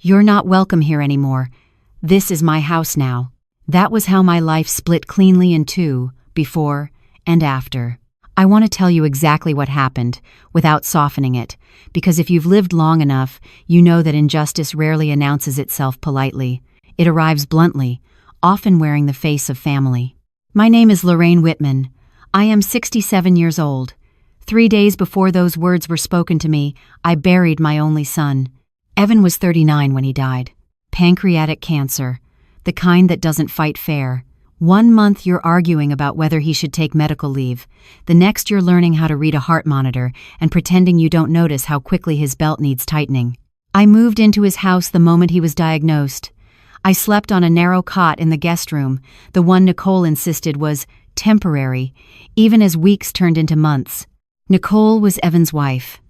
"You're not welcome here anymore. This is my house now." That was how my life split cleanly in two, before and after. I want to tell you exactly what happened, without softening it, because if you've lived long enough, you know that injustice rarely announces itself politely. It arrives bluntly, often wearing the face of family. My name is Lorraine Whitman. I am 67 years old. 3 days before those words were spoken to me, I buried my only son. Evan was 39 when he died. Pancreatic cancer, the kind that doesn't fight fair. 1 month you're arguing about whether he should take medical leave. The next you're learning how to read a heart monitor and pretending you don't notice how quickly his belt needs tightening. I moved into his house the moment he was diagnosed. I slept on a narrow cot in the guest room, the one Nicole insisted was temporary, even as weeks turned into months. Nicole was Evan's wife,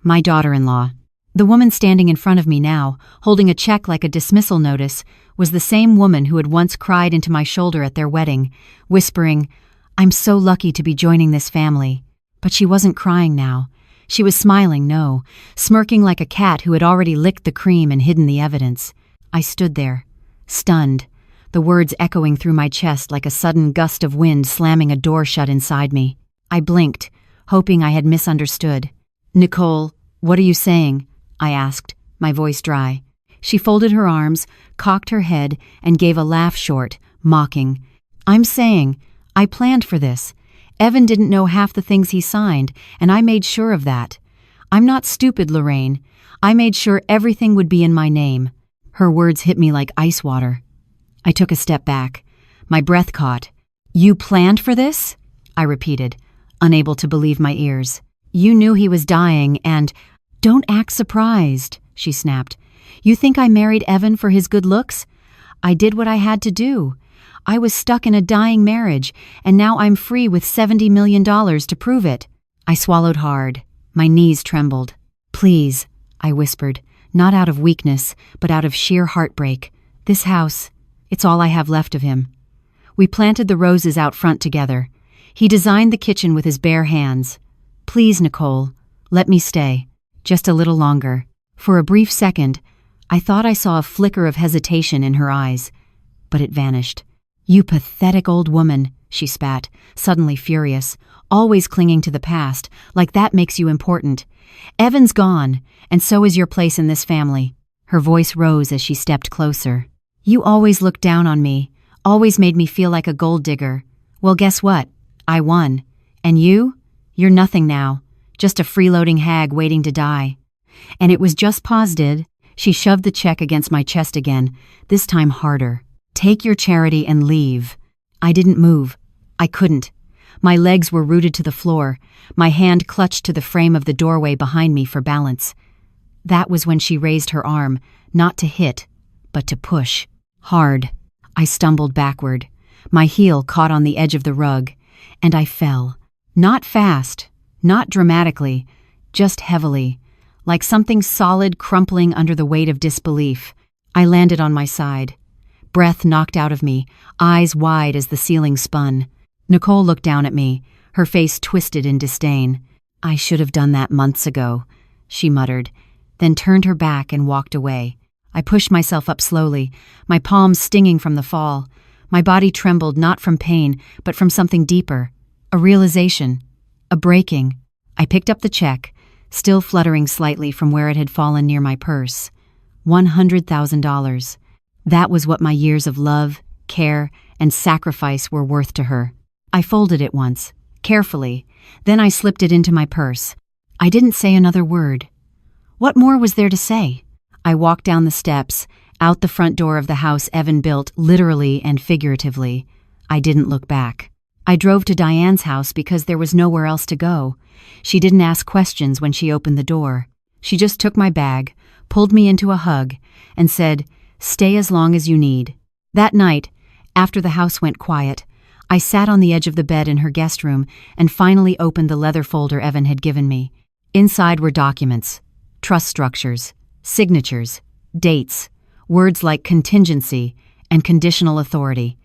my daughter-in-law. The woman standing in front of me now, holding a check like a dismissal notice, was the same woman who had once cried into my shoulder at their wedding, whispering, "I'm so lucky to be joining this family." But she wasn't crying now. She was smiling, no, smirking like a cat who had already licked the cream and hidden the evidence. I stood there, stunned, the words echoing through my chest like a sudden gust of wind slamming a door shut inside me. I blinked, hoping I had misunderstood. "Nicole, what are you saying?" I asked, my voice dry. She folded her arms, cocked her head, and gave a laugh short, mocking. "I'm saying, I planned for this. Evan didn't know half the things he signed, and I made sure of that. I'm not stupid, Lorraine. I made sure everything would be in my name." Her words hit me like ice water. I took a step back. My breath caught. "You planned for this?" I repeated, unable to believe my ears. "You knew he was dying and—" "Don't act surprised," she snapped. "You think I married Evan for his good looks? I did what I had to do. I was stuck in a dying marriage, and now I'm free with $70 million to prove it." I swallowed hard. My knees trembled. "Please," I whispered, not out of weakness, but out of sheer heartbreak. "This house, it's all I have left of him." We planted the roses out front together. He designed the kitchen with his bare hands. "Please, Nicole, let me stay. Just a little longer." For a brief second, I thought I saw a flicker of hesitation in her eyes, but it vanished. "You pathetic old woman," she spat, suddenly furious, always clinging to the past, like that makes you important. "Evan's gone, and so is your place in this family." Her voice rose as she stepped closer. "You always looked down on me, always made me feel like a gold digger. Well, guess what? I won. And you're nothing now. Just a freeloading hag waiting to die." And it was just posited. She shoved the check against my chest again, this time harder. "Take your charity and leave." I didn't move. I couldn't. My legs were rooted to the floor. My hand clutched to the frame of the doorway behind me for balance. That was when she raised her arm, not to hit, but to push. Hard. I stumbled backward. My heel caught on the edge of the rug, and I fell. Not fast. Not dramatically, just heavily, like something solid crumpling under the weight of disbelief. I landed on my side. Breath knocked out of me, eyes wide as the ceiling spun. Nicole looked down at me, her face twisted in disdain. "I should have done that months ago," she muttered, then turned her back and walked away. I pushed myself up slowly, my palms stinging from the fall. My body trembled not from pain, but from something deeper. A realization. A breaking. I picked up the check, still fluttering slightly from where it had fallen near my purse. $100,000. That was what my years of love, care, and sacrifice were worth to her. I folded it once, carefully, then I slipped it into my purse. I didn't say another word. What more was there to say? I walked down the steps, out the front door of the house Evan built, literally and figuratively. I didn't look back. I drove to Diane's house because there was nowhere else to go. She didn't ask questions when she opened the door. She just took my bag, pulled me into a hug, and said, "Stay as long as you need." That night, after the house went quiet, I sat on the edge of the bed in her guest room and finally opened the leather folder Evan had given me. Inside were documents, trust structures, signatures, dates, words like contingency and conditional authority.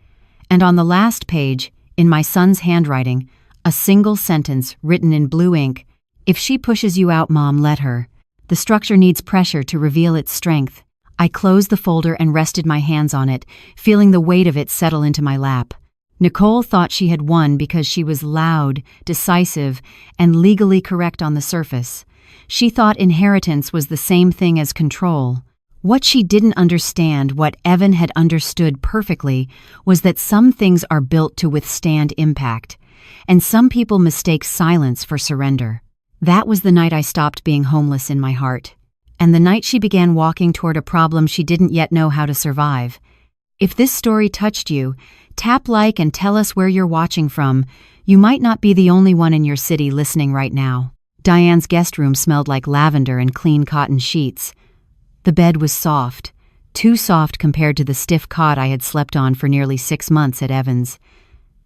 And on the last page, in my son's handwriting, a single sentence written in blue ink: "If she pushes you out, Mom, let her. The structure needs pressure to reveal its strength." I closed the folder and rested my hands on it, feeling the weight of it settle into my lap. Nicole thought she had won because she was loud, decisive, and legally correct on the surface. She thought inheritance was the same thing as control. What she didn't understand, what Evan had understood perfectly, was that some things are built to withstand impact, and some people mistake silence for surrender. That was the night I stopped being homeless in my heart, and the night she began walking toward a problem she didn't yet know how to survive. If this story touched you, tap like and tell us where you're watching from. You might not be the only one in your city listening right now. Diane's guest room smelled like lavender and clean cotton sheets. The bed was soft, too soft compared to the stiff cot I had slept on for nearly 6 months at Evan's.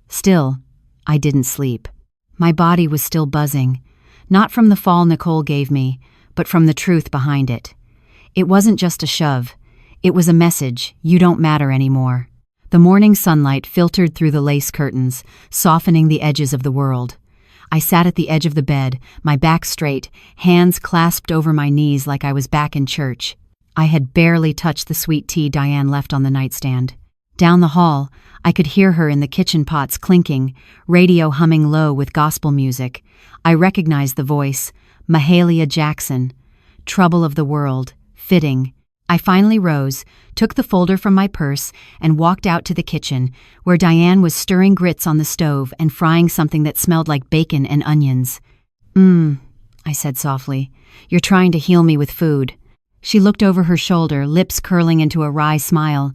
Still, I didn't sleep. My body was still buzzing, not from the fall Nicole gave me, but from the truth behind it. It wasn't just a shove. It was a message: you don't matter anymore. The morning sunlight filtered through the lace curtains, softening the edges of the world. I sat at the edge of the bed, my back straight, hands clasped over my knees like I was back in church. I had barely touched the sweet tea Diane left on the nightstand. Down the hall, I could hear her in the kitchen pots clinking, radio humming low with gospel music. I recognized the voice: Mahalia Jackson. Trouble of the world. Fitting. I finally rose, took the folder from my purse, and walked out to the kitchen, where Diane was stirring grits on the stove and frying something that smelled like bacon and onions. I said softly. You're trying to heal me with food. She looked over her shoulder, lips curling into a wry smile.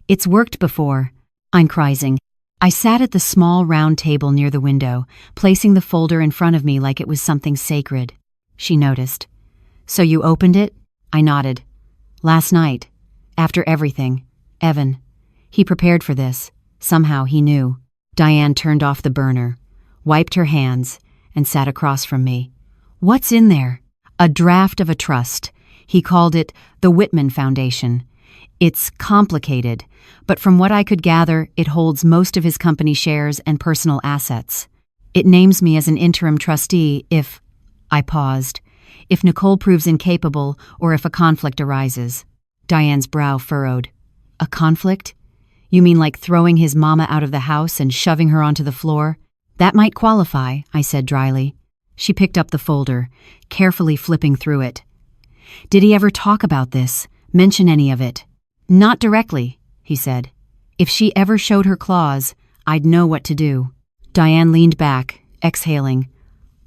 It's worked before. I'm crising. I sat at the small round table near the window, placing the folder in front of me like it was something sacred. She noticed. So you opened it? I nodded. Last night, after everything, Evan. He prepared for this. Somehow he knew. Diane turned off the burner, wiped her hands, and sat across from me. What's in there? A draft of a trust. He called it the Whitman Foundation. It's complicated, but from what I could gather, it holds most of his company shares and personal assets. It names me as an interim trustee if... I paused. If Nicole proves incapable or if a conflict arises. Diane's brow furrowed. A conflict? You mean like throwing his mama out of the house and shoving her onto the floor? That might qualify, I said dryly. She picked up the folder, carefully flipping through it. Did he ever talk about this? Mention any of it? Not directly, he said. If she ever showed her claws, I'd know what to do. Diane leaned back, exhaling.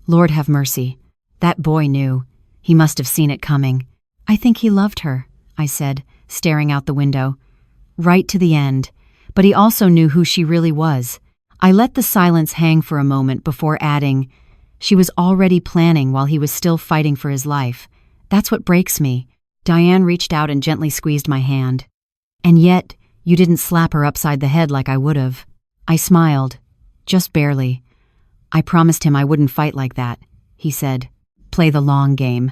Lord have mercy. That boy knew. He must have seen it coming. I think he loved her, I said, staring out the window. Right to the end. But he also knew who she really was. I let the silence hang for a moment before adding, she was already planning while he was still fighting for his life. That's what breaks me. Diane reached out and gently squeezed my hand. And yet, you didn't slap her upside the head like I would have. I smiled. Just barely. I promised him I wouldn't fight like that, he said. Play the long game.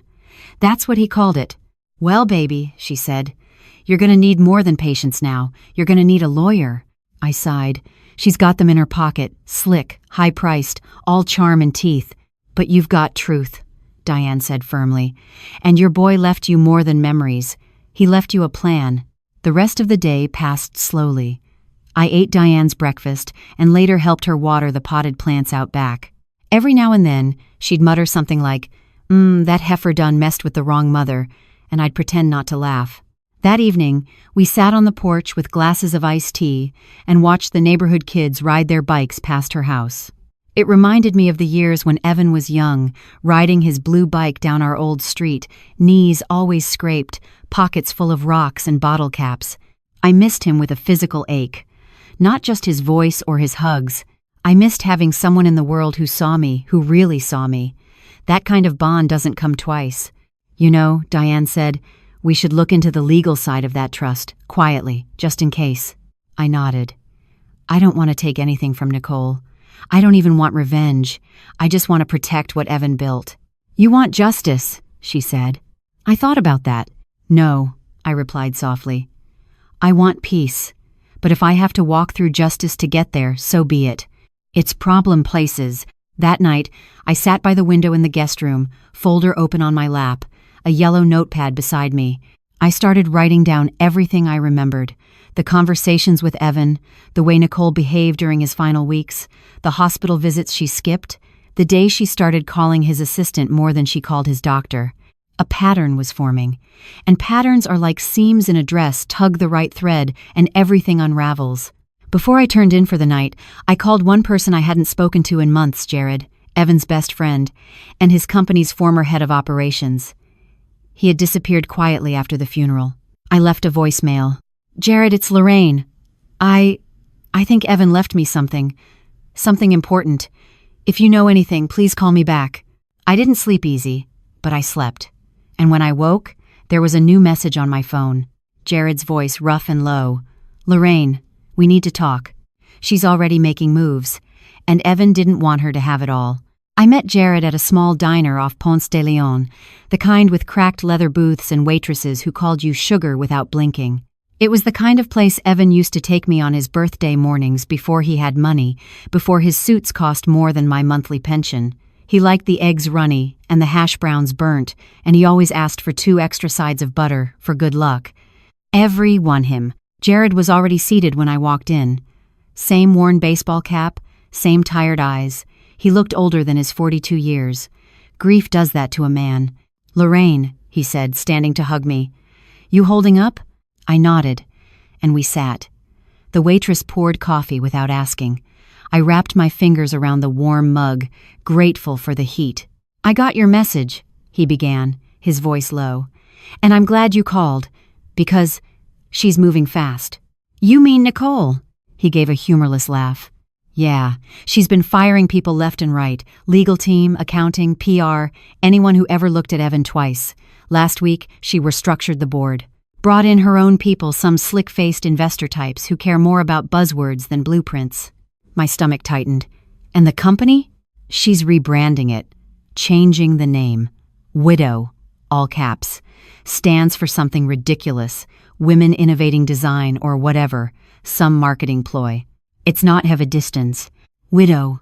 That's what he called it. Well, baby, she said. You're gonna need more than patience now. You're gonna need a lawyer. I sighed. She's got them in her pocket, slick, high-priced, all charm and teeth. But you've got truth, Diane said firmly. And your boy left you more than memories. He left you a plan. The rest of the day passed slowly. I ate Diane's breakfast and later helped her water the potted plants out back. Every now and then, she'd mutter something like, that heifer done messed with the wrong mother, and I'd pretend not to laugh. That evening, we sat on the porch with glasses of iced tea and watched the neighborhood kids ride their bikes past her house. It reminded me of the years when Evan was young, riding his blue bike down our old street, knees always scraped, pockets full of rocks and bottle caps. I missed him with a physical ache. Not just his voice or his hugs. I missed having someone in the world who saw me, who really saw me. That kind of bond doesn't come twice. You know, Diane said, we should look into the legal side of that trust, quietly, just in case. I nodded. I don't want to take anything from Nicole. I don't even want revenge. I just want to protect what Evan built. You want justice, she said. I thought about that. No, I replied softly. I want peace. But if I have to walk through justice to get there, so be it. It's problem places. That night, I sat by the window in the guest room, folder open on my lap, a yellow notepad beside me. I started writing down everything I remembered. The conversations with Evan, the way Nicole behaved during his final weeks, the hospital visits she skipped, the day she started calling his assistant more than she called his doctor. A pattern was forming. And patterns are like seams in a dress. Tug the right thread, and everything unravels. Before I turned in for the night, I called one person I hadn't spoken to in months, Jared, Evan's best friend, and his company's former head of operations. He had disappeared quietly after the funeral. I left a voicemail. "Jared, it's Lorraine. I think Evan left me something. Something important. If you know anything, please call me back." I didn't sleep easy, but I slept. And when I woke, there was a new message on my phone. Jared's voice, rough and low. "Lorraine, we need to talk. She's already making moves, and Evan didn't want her to have it all." I met Jared at a small diner off Ponce de Leon, the kind with cracked leather booths and waitresses who called you sugar without blinking. It was the kind of place Evan used to take me on his birthday mornings before he had money, before his suits cost more than my monthly pension. He liked the eggs runny and the hash browns burnt, and he always asked for 2 extra sides of butter for good luck. Every won him. Jared was already seated when I walked in. Same worn baseball cap, same tired eyes. He looked older than his 42 years. Grief does that to a man. "Lorraine," he said, standing to hug me. "You holding up?" I nodded, and we sat. The waitress poured coffee without asking. I wrapped my fingers around the warm mug, grateful for the heat. "I got your message," he began, his voice low. "And I'm glad you called, because she's moving fast." "You mean Nicole?" He gave a humorless laugh. "Yeah, she's been firing people left and right. Legal team, accounting, PR, anyone who ever looked at Evan twice. Last week, she restructured the board. Brought in her own people, some slick-faced investor types who care more about buzzwords than blueprints." My stomach tightened. "And the company?" "She's rebranding it. Changing the name. Widow, all caps. Stands for something ridiculous. Women innovating design or whatever. Some marketing ploy. It's not have a distance." "Widow,"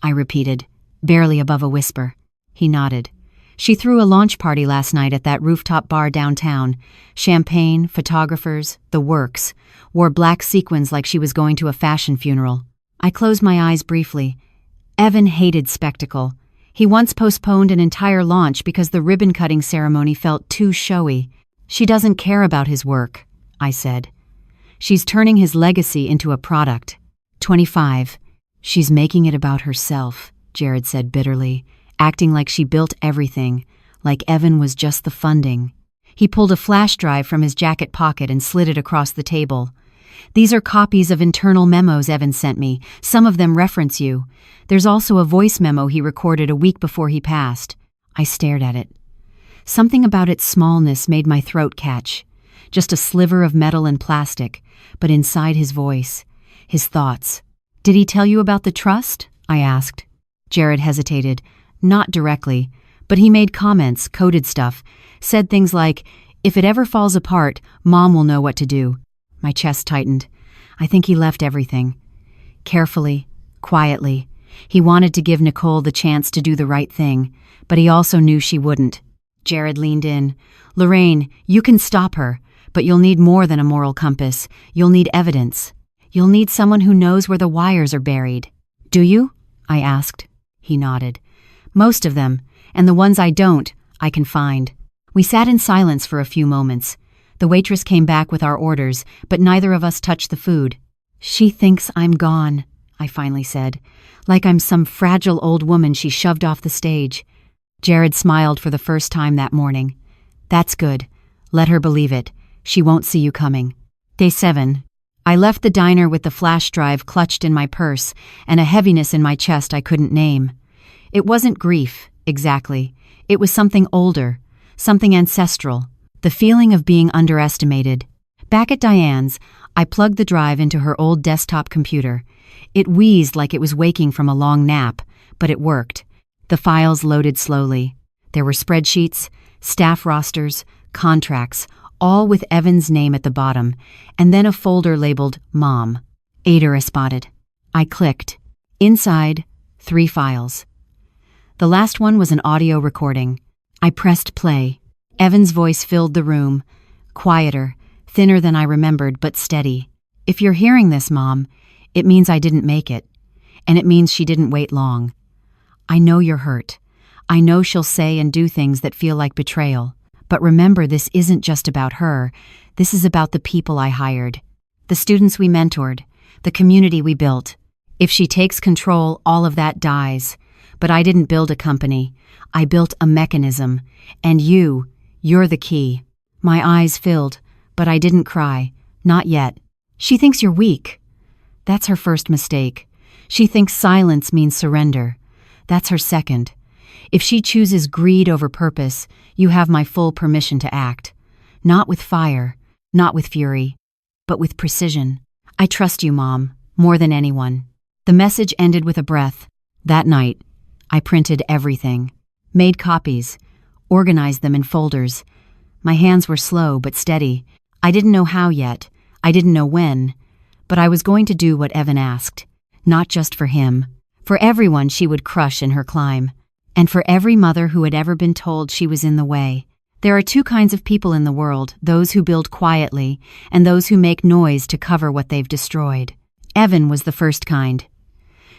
I repeated, barely above a whisper. He nodded. "She threw a launch party last night at that rooftop bar downtown. Champagne, photographers, the works. Wore black sequins like she was going to a fashion funeral." I closed my eyes briefly. Evan hated spectacle. He once postponed an entire launch because the ribbon-cutting ceremony felt too showy. "She doesn't care about his work," I said. "She's turning his legacy into a product." 25. "She's making it about herself," Jared said bitterly, acting like she built everything, like Evan was just the funding. He pulled a flash drive from his jacket pocket and slid it across the table. "These are copies of internal memos Evan sent me. Some of them reference you. There's also a voice memo he recorded a week before he passed." I stared at it. Something about its smallness made my throat catch. Just a sliver of metal and plastic, but inside his voice, his thoughts. "Did he tell you about the trust?" I asked. Jared hesitated. "Not directly, but he made comments, coded stuff. Said things like, 'If it ever falls apart, Mom will know what to do.'" My chest tightened. I think he left everything. Carefully, quietly. He wanted to give Nicole the chance to do the right thing, but he also knew she wouldn't. Jared leaned in. "Lorraine, you can stop her, but you'll need more than a moral compass. You'll need evidence. You'll need someone who knows where the wires are buried." "Do you?" I asked. He nodded. "Most of them, and the ones I don't, I can find." We sat in silence for a few moments. The waitress came back with our orders, but neither of us touched the food. "She thinks I'm gone," I finally said. "Like I'm some fragile old woman she shoved off the stage." Jared smiled for the first time that morning. "That's good. Let her believe it. She won't see you coming." Day 7. I left the diner with the flash drive clutched in my purse and a heaviness in my chest I couldn't name. It wasn't grief, exactly. It was something older, something ancestral. The feeling of being underestimated. Back at Diane's, I plugged the drive into her old desktop computer. It wheezed like it was waking from a long nap, but it worked. The files loaded slowly. There were spreadsheets, staff rosters, contracts, all with Evan's name at the bottom, and then a folder labeled Mom. Ada responded. I clicked. Inside, 3 files. The last one was an audio recording. I pressed play. Evan's voice filled the room, Quieter, thinner than I remembered, but steady. If you're hearing this, Mom, it means I didn't make it. And it means she didn't wait long. I know you're hurt. I know she'll say and do things that feel like betrayal. But remember, this isn't just about her. This is about the people I hired, the students we mentored, the community we built. If she takes control, all of that dies. But I didn't build a company. I built a mechanism. And you're the key. My eyes filled, but I didn't cry. Not yet. She thinks you're weak. That's her first mistake. She thinks silence means surrender. That's her second. If she chooses greed over purpose, you have my full permission to act. Not with fire, not with fury, but with precision. I trust you, Mom, more than anyone. The message ended with a breath. That night, I printed everything, made copies, organized them in folders. My hands were slow but steady. I didn't know how yet. I didn't know when. But I was going to do what Evan asked. Not just for him. For everyone she would crush in her climb. And for every mother who had ever been told she was in the way. There are two kinds of people in the world, those who build quietly, and those who make noise to cover what they've destroyed. Evan was the first kind.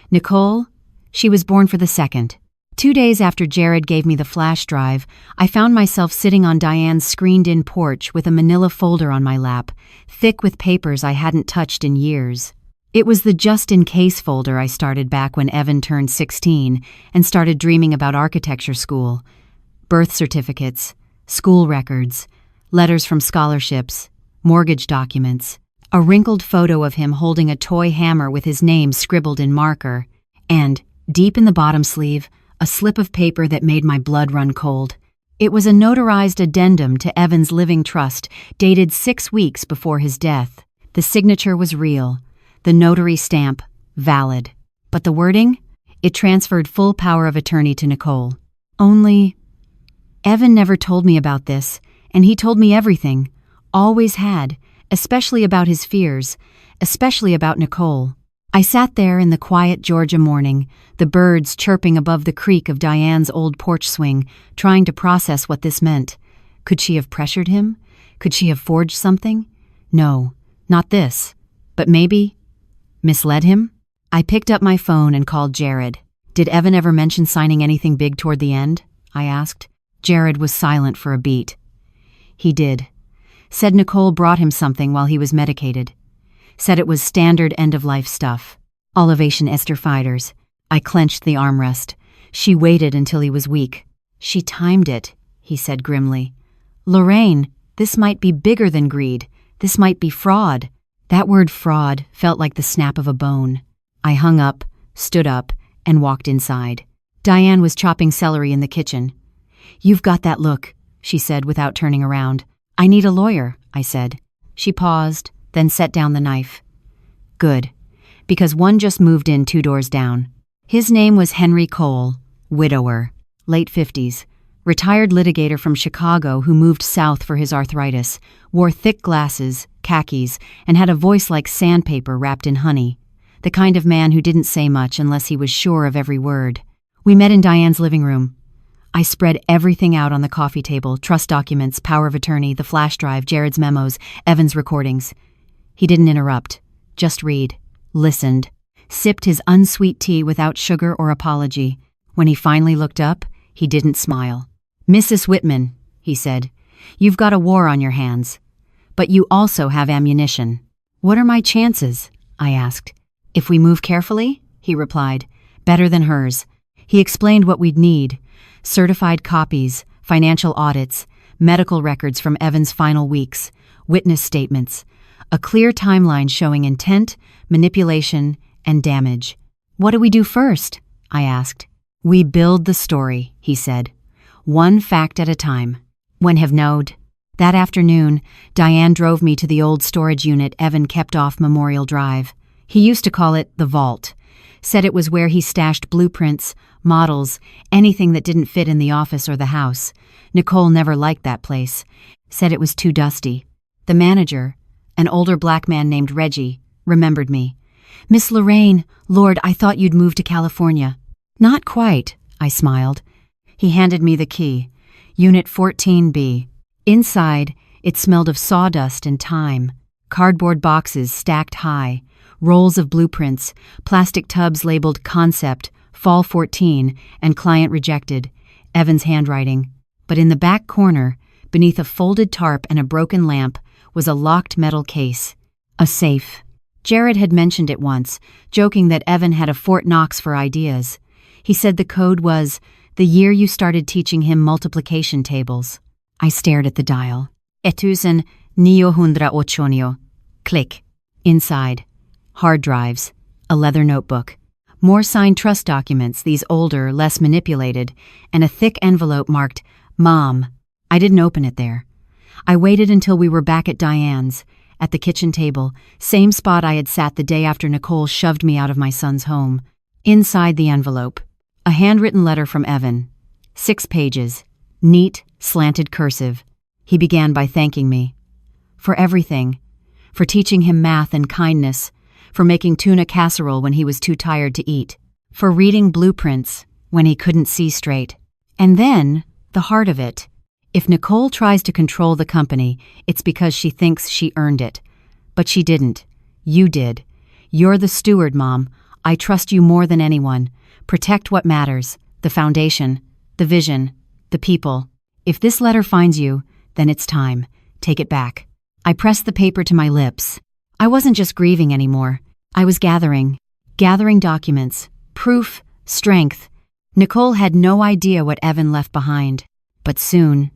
Nicole, she was born for the second. 2 days after Jared gave me the flash drive, I found myself sitting on Diane's screened-in porch with a manila folder on my lap, thick with papers I hadn't touched in years. It was the just-in-case folder I started back when Evan turned 16 and started dreaming about architecture school. Birth certificates, school records, letters from scholarships, mortgage documents, a wrinkled photo of him holding a toy hammer with his name scribbled in marker, and, deep in the bottom sleeve, a slip of paper that made my blood run cold. It was a notarized addendum to Evan's living trust, dated 6 weeks before his death. The signature was real, the notary stamp valid. But the wording? It transferred full power of attorney to Nicole. Only, Evan never told me about this, and he told me everything. Always had, especially about his fears, especially about Nicole. I sat there in the quiet Georgia morning, the birds chirping above the creak of Diane's old porch swing, trying to process what this meant. Could she have pressured him? Could she have forged something? No, not this. But maybe misled him? I picked up my phone and called Jared. Did Evan ever mention signing anything big toward the end? I asked. Jared was silent for a beat. He did. Said Nicole brought him something while he was medicated. Said it was standard end-of-life stuff. Elevation ester fighters. I clenched the armrest. She waited until he was weak. She timed it, he said grimly. Lorraine, this might be bigger than greed. This might be fraud. That word fraud felt like the snap of a bone. I hung up, stood up, and walked inside. Diane was chopping celery in the kitchen. You've got that look, she said without turning around. I need a lawyer, I said. She paused, then set down the knife. Good, because one just moved in 2 doors down. His name was Henry Cole, widower, late 50s, retired litigator from Chicago who moved south for his arthritis, wore thick glasses, khakis, and had a voice like sandpaper wrapped in honey, the kind of man who didn't say much unless he was sure of every word. We met in Diane's living room. I spread everything out on the coffee table, trust documents, power of attorney, the flash drive, Jared's memos, Evan's recordings. He didn't interrupt, just read, listened, sipped his unsweet tea without sugar or apology. When he finally looked up, he didn't smile. Mrs. Whitman, he said, you've got a war on your hands. But you also have ammunition. What are my chances? I asked. If we move carefully, he replied, better than hers. He explained what we'd need. Certified copies, financial audits, medical records from Evan's final weeks, witness statements, a clear timeline showing intent, manipulation, and damage. What do we do first? I asked. We build the story, he said. One fact at a time. When have knowed. That afternoon, Diane drove me to the old storage unit Evan kept off Memorial Drive. He used to call it the vault. Said it was where he stashed blueprints, models, anything that didn't fit in the office or the house. Nicole never liked that place. Said it was too dusty. The manager, an older black man named Reggie, remembered me. Miss Lorraine, Lord, I thought you'd moved to California. Not quite, I smiled. He handed me the key. Unit 14B. Inside, It smelled of sawdust and time, cardboard boxes stacked high, rolls of blueprints, plastic tubs labeled Concept, Fall 14, and Client Rejected, Evan's handwriting. But in the back corner, beneath a folded tarp and a broken lamp, was a locked metal case. A safe. Jared had mentioned it once, joking that Evan had a Fort Knox for ideas. He said the code was the year you started teaching him multiplication tables. I stared at the dial. 1908. Click. Inside. Hard drives. A leather notebook. More signed trust documents, these older, less manipulated, and a thick envelope marked Mom. I didn't open it there. I waited until we were back at Diane's, at the kitchen table, same spot I had sat the day after Nicole shoved me out of my son's home. Inside the envelope, a handwritten letter from Evan. 6 pages. Neat, slanted cursive. He began by thanking me. For everything. For teaching him math and kindness. For making tuna casserole when he was too tired to eat. For reading blueprints when he couldn't see straight. And then, the heart of it. If Nicole tries to control the company, it's because she thinks she earned it. But she didn't. You did. You're the steward, Mom. I trust you more than anyone. Protect what matters. The foundation. The vision. The people. If this letter finds you, then it's time. Take it back. I pressed the paper to my lips. I wasn't just grieving anymore. I was gathering documents, proof, strength. Nicole had no idea what Evan left behind. But soon,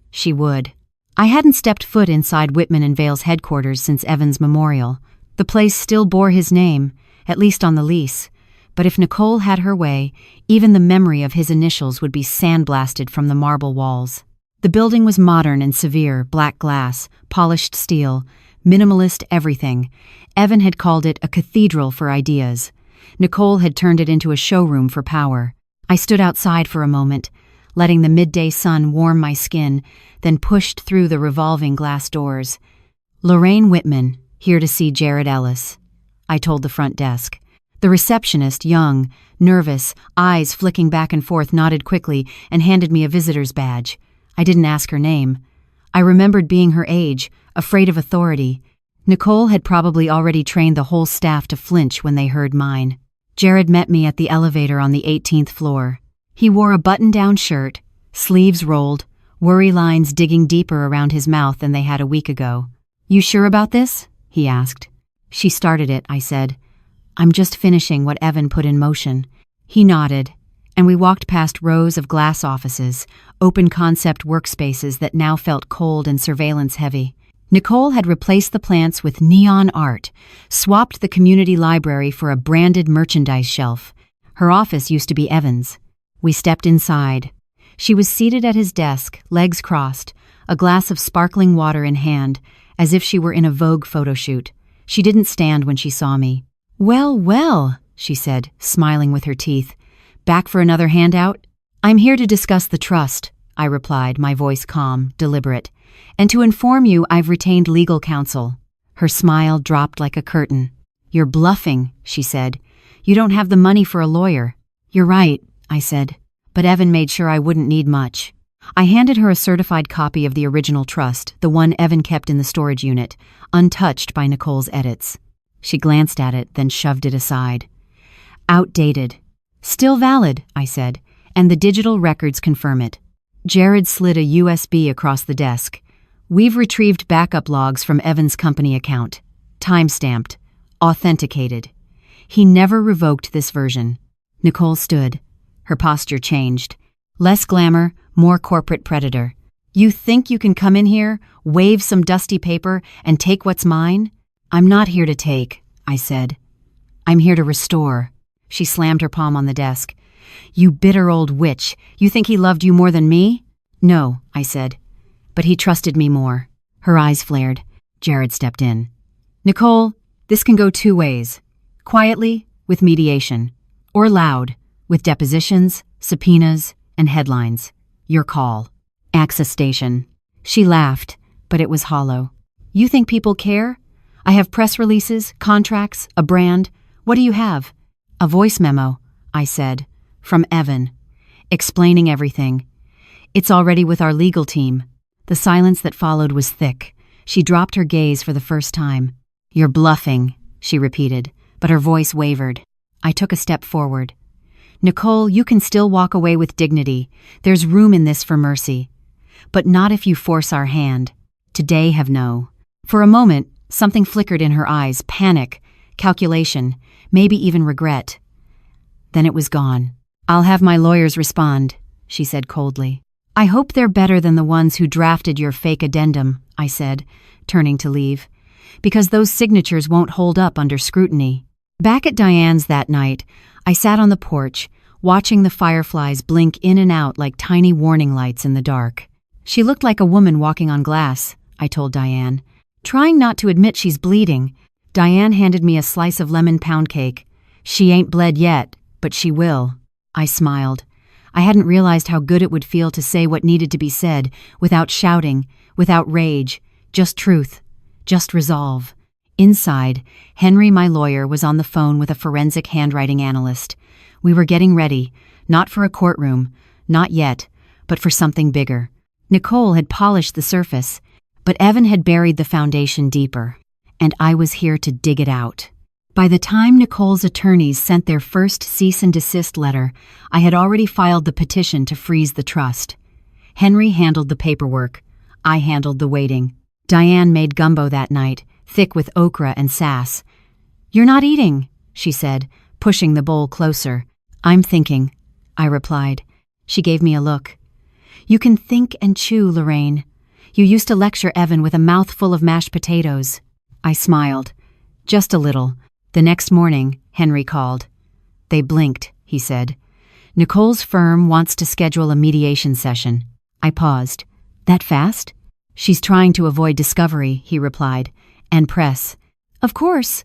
she would. I hadn't stepped foot inside Whitman and Vale's headquarters since Evan's memorial. The place still bore his name, at least on the lease. But if Nicole had her way, even the memory of his initials would be sandblasted from the marble walls. The building was modern and severe, black glass, polished steel, minimalist everything. Evan had called it a cathedral for ideas. Nicole had turned it into a showroom for power. I stood outside for a moment, letting the midday sun warm my skin, then pushed through the revolving glass doors. Lorraine Whitman, here to see Jared Ellis, I told the front desk. The receptionist, young, nervous, eyes flicking back and forth, nodded quickly and handed me a visitor's badge. I didn't ask her name. I remembered being her age, afraid of authority. Nicole had probably already trained the whole staff to flinch when they heard mine. Jared met me at the elevator on the 18th floor. He wore a button-down shirt, sleeves rolled, worry lines digging deeper around his mouth than they had a week ago. "You sure about this?" he asked. "She started it," I said. "I'm just finishing what Evan put in motion." He nodded, and we walked past rows of glass offices, open concept workspaces that now felt cold and surveillance-heavy. Nicole had replaced the plants with neon art, swapped the community library for a branded merchandise shelf. Her office used to be Evan's. We stepped inside. She was seated at his desk, legs crossed, a glass of sparkling water in hand, as if she were in a Vogue photo shoot. She didn't stand when she saw me. "Well, well," she said, smiling with her teeth. "Back for another handout?" "I'm here to discuss the trust," I replied, my voice calm, deliberate. "And to inform you I've retained legal counsel." Her smile dropped like a curtain. "You're bluffing," she said. "You don't have the money for a lawyer." "You're right," I said. But Evan made sure I wouldn't need much. I handed her a certified copy of the original trust, the one Evan kept in the storage unit, untouched by Nicole's edits. She glanced at it, then shoved it aside. "Outdated." "Still valid," I said, "and the digital records confirm it." Jared slid a USB across the desk. "We've retrieved backup logs from Evan's company account. Time-stamped. Authenticated. He never revoked this version." Nicole stood. Her posture changed. Less glamour, more corporate predator. "You think you can come in here, wave some dusty paper, and take what's mine?" "I'm not here to take," I said. "I'm here to restore." She slammed her palm on the desk. "You bitter old witch. You think he loved you more than me?" "No," I said. "But he trusted me more." Her eyes flared. Jared stepped in. "Nicole, this can go 2 ways. Quietly, with mediation. Or loud, with depositions, subpoenas, and headlines. Your call." "Access station." She laughed, but it was hollow. "You think people care? I have press releases, contracts, a brand. What do you have?" "A voice memo," I said, "from Evan, explaining everything. It's already with our legal team. The silence that followed was thick. She dropped her gaze for the first time. "You're bluffing," she repeated, but her voice wavered. I took a step forward. "Nicole, you can still walk away with dignity. There's room in this for mercy. But not if you force our hand. Today have no." For a moment, something flickered in her eyes, panic, calculation, maybe even regret. Then it was gone. "I'll have my lawyers respond," she said coldly. "I hope they're better than the ones who drafted your fake addendum," I said, turning to leave, "because those signatures won't hold up under scrutiny." Back at Diane's that night, I sat on the porch, watching the fireflies blink in and out like tiny warning lights in the dark. "She looked like a woman walking on glass," I told Diane. Trying not to admit she's bleeding, Diane handed me a slice of lemon pound cake. "She ain't bled yet, but she will." I smiled. I hadn't realized how good it would feel to say what needed to be said, without shouting, without rage, just truth, just resolve. Inside, Henry, my lawyer, was on the phone with a forensic handwriting analyst. We were getting ready, not for a courtroom, not yet, but for something bigger. Nicole had polished the surface, but Evan had buried the foundation deeper, and I was here to dig it out. By the time Nicole's attorneys sent their first cease and desist letter, I had already filed the petition to freeze the trust. Henry handled the paperwork. I handled the waiting. Diane made gumbo that night, thick with okra and sass. "You're not eating," she said, pushing the bowl closer. "I'm thinking," I replied. She gave me a look. "You can think and chew, Lorraine. You used to lecture Evan with a mouthful of mashed potatoes." I smiled. "Just a little." The next morning, Henry called. "They blinked," he said. "Nicole's firm wants to schedule a mediation session." I paused. "That fast?" "She's trying to avoid discovery," he replied. "And press." "Of course."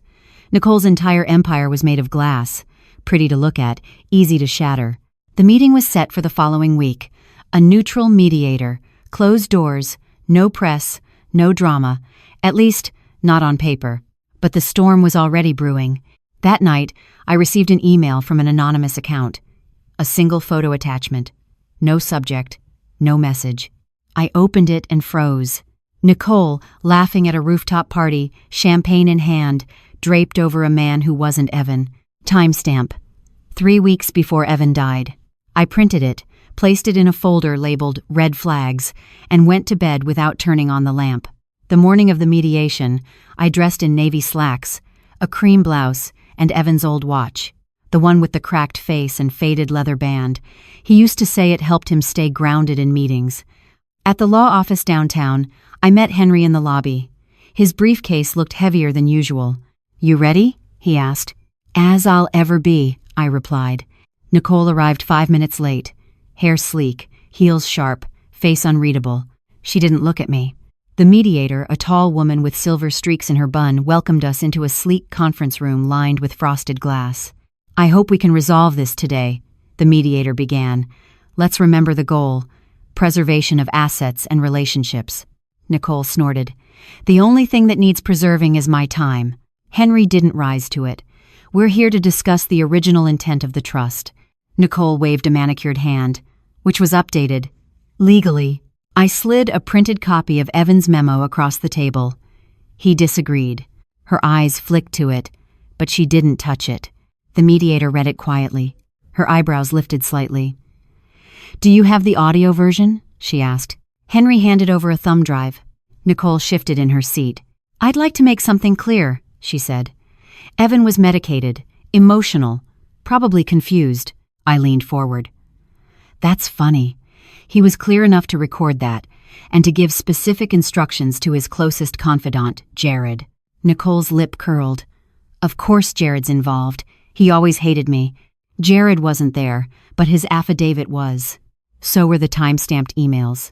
Nicole's entire empire was made of glass. Pretty to look at, easy to shatter. The meeting was set for the following week. A neutral mediator, closed doors, no press, no drama, at least not on paper. But the storm was already brewing. That night, I received an email from an anonymous account. A single photo attachment. No subject. No message. I opened it and froze. Nicole, laughing at a rooftop party, champagne in hand, draped over a man who wasn't Evan. Timestamp. 3 weeks before Evan died. I printed it, placed it in a folder labeled Red Flags, and went to bed without turning on the lamp. The morning of the mediation, I dressed in navy slacks, a cream blouse, and Evan's old watch, the one with the cracked face and faded leather band. He used to say it helped him stay grounded in meetings. At the law office downtown, I met Henry in the lobby. His briefcase looked heavier than usual. "You ready?" he asked. "As I'll ever be," I replied. Nicole arrived 5 minutes late. Hair sleek, heels sharp, face unreadable. She didn't look at me. The mediator, a tall woman with silver streaks in her bun, welcomed us into a sleek conference room lined with frosted glass. "I hope we can resolve this today," the mediator began. "Let's remember the goal, preservation of assets and relationships." Nicole snorted. "The only thing that needs preserving is my time." Henry didn't rise to it. "We're here to discuss the original intent of the trust." Nicole waved a manicured hand, which was updated. "Legally." I slid a printed copy of Evan's memo across the table. He disagreed. Her eyes flicked to it, but she didn't touch it. The mediator read it quietly. Her eyebrows lifted slightly. "Do you have the audio version?" she asked. Henry handed over a thumb drive. Nicole shifted in her seat. "I'd like to make something clear," she said. "Evan was medicated, emotional, probably confused." I leaned forward. "That's funny. He was clear enough to record that, and to give specific instructions to his closest confidant, Jared." Nicole's lip curled. "Of course Jared's involved. He always hated me. Jared wasn't there, but his affidavit was. So were the time-stamped emails.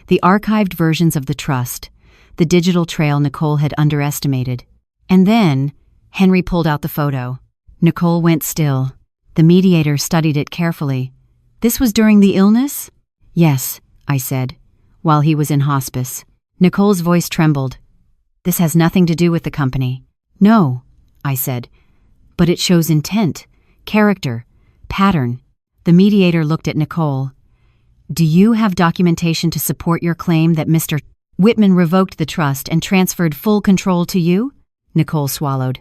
The archived versions of the trust, the digital trail Nicole had underestimated. And then, Henry pulled out the photo. Nicole went still. The mediator studied it carefully. "This was during the illness?" "Yes," I said, "while he was in hospice." Nicole's voice trembled. "This has nothing to do with the company." "No," I said, "but it shows intent, character, pattern." The mediator looked at Nicole. Do you have documentation to support your claim that Mr. Whitman revoked the trust and transferred full control to you? Nicole swallowed.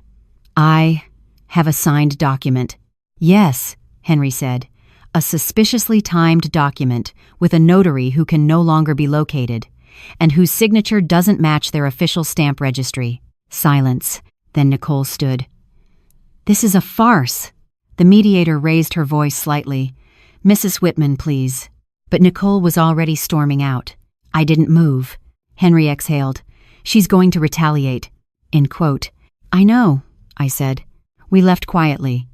I have a signed document. Yes, Henry said. A suspiciously timed document with a notary who can no longer be located, and whose signature doesn't match their official stamp registry. Silence. Then Nicole stood. This is a farce. The mediator raised her voice slightly. Mrs. Whitman, please. But Nicole was already storming out. I didn't move. Henry exhaled. She's going to retaliate. End quote. I know, I said. We left quietly.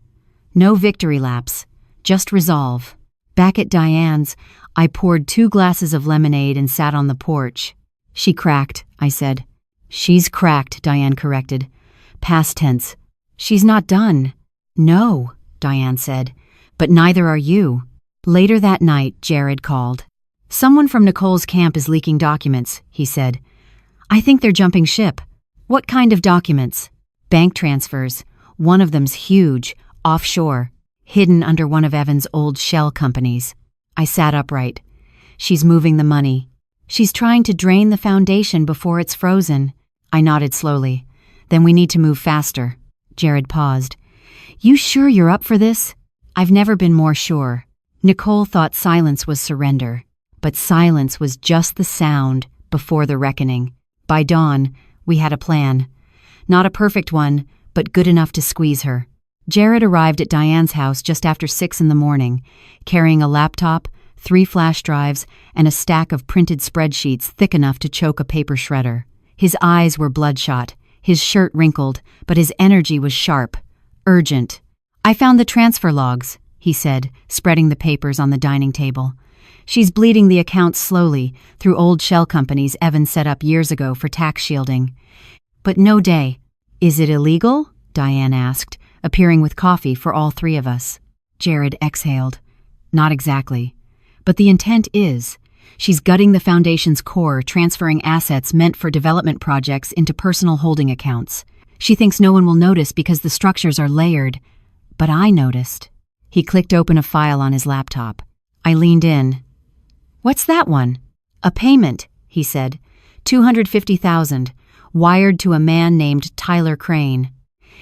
No victory laps. Just resolve. Back at Diane's, I poured 2 glasses of lemonade and sat on the porch. She cracked, I said. She's cracked, Diane corrected. Past tense. She's not done. No, Diane said. But neither are you. Later that night, Jared called. Someone from Nicole's camp is leaking documents, he said. I think they're jumping ship. What kind of documents? Bank transfers. One of them's huge, offshore, hidden under one of Evan's old shell companies. I sat upright. She's moving the money. She's trying to drain the foundation before it's frozen. I nodded slowly. Then we need to move faster. Jared paused. You sure you're up for this? I've never been more sure. Nicole thought silence was surrender, but silence was just the sound before the reckoning. By dawn, we had a plan. Not a perfect one, but good enough to squeeze her. Jared arrived at Diane's house just after 6 in the morning, carrying a laptop, 3 flash drives, and a stack of printed spreadsheets thick enough to choke a paper shredder. His eyes were bloodshot, his shirt wrinkled, but his energy was sharp, urgent. I found the transfer logs, he said, spreading the papers on the dining table. She's bleeding the accounts slowly through old shell companies Evan set up years ago for tax shielding. But no day. Is it illegal? Diane asked, appearing with coffee for all 3 of us. Jared exhaled. Not exactly. But the intent is. She's gutting the foundation's core, transferring assets meant for development projects into personal holding accounts. She thinks no one will notice because the structures are layered. But I noticed. He clicked open a file on his laptop. I leaned in. What's that one? A payment, he said. $250,000, wired to a man named Tyler Crane.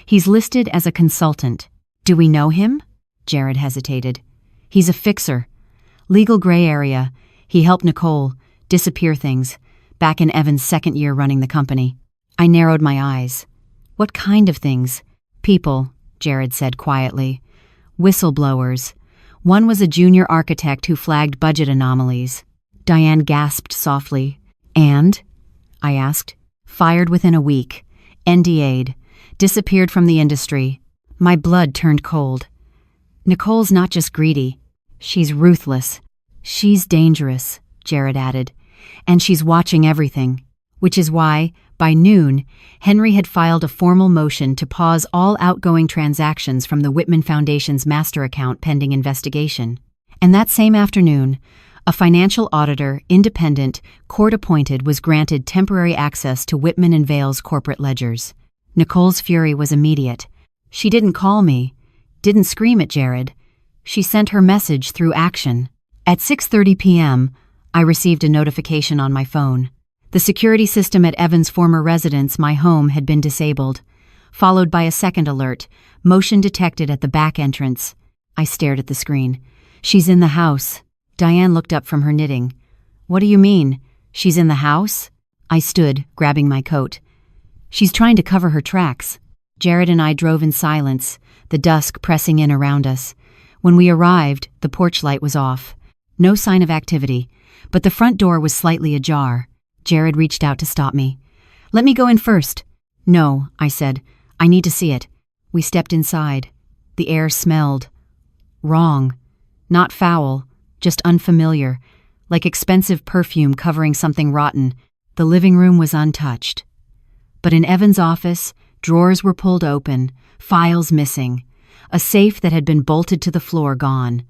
He's listed as a consultant. Do we know him? Jared hesitated. He's a fixer. Legal gray area. He helped Nicole disappear things back in Evan's 2nd year running the company. I narrowed my eyes. What kind of things? People, Jared said quietly. Whistleblowers. One was a junior architect who flagged budget anomalies. Diane gasped softly. And? I asked. Fired within a week. NDA'd. Disappeared from the industry. My blood turned cold. Nicole's not just greedy. She's ruthless. She's dangerous, Jared added. And she's watching everything. Which is why, by noon, Henry had filed a formal motion to pause all outgoing transactions from the Whitman Foundation's master account pending investigation. And that same afternoon, a financial auditor, independent, court-appointed, was granted temporary access to Whitman and Vale's corporate ledgers. Nicole's fury was immediate. She didn't call me, didn't scream at Jared. She sent her message through action. At 6:30 p.m., I received a notification on my phone. The security system at Evan's former residence, my home, had been disabled, followed by a second alert, motion detected at the back entrance. I stared at the screen. She's in the house. Diane looked up from her knitting. What do you mean? She's in the house? I stood, grabbing my coat. She's trying to cover her tracks. Jared and I drove in silence, the dusk pressing in around us. When we arrived, the porch light was off. No sign of activity, but the front door was slightly ajar. Jared reached out to stop me. Let me go in first. No, I said. I need to see it. We stepped inside. The air smelled. Wrong. Not foul, just unfamiliar, like expensive perfume covering something rotten. The living room was untouched. But in Evan's office, drawers were pulled open, files missing, a safe that had been bolted to the floor gone,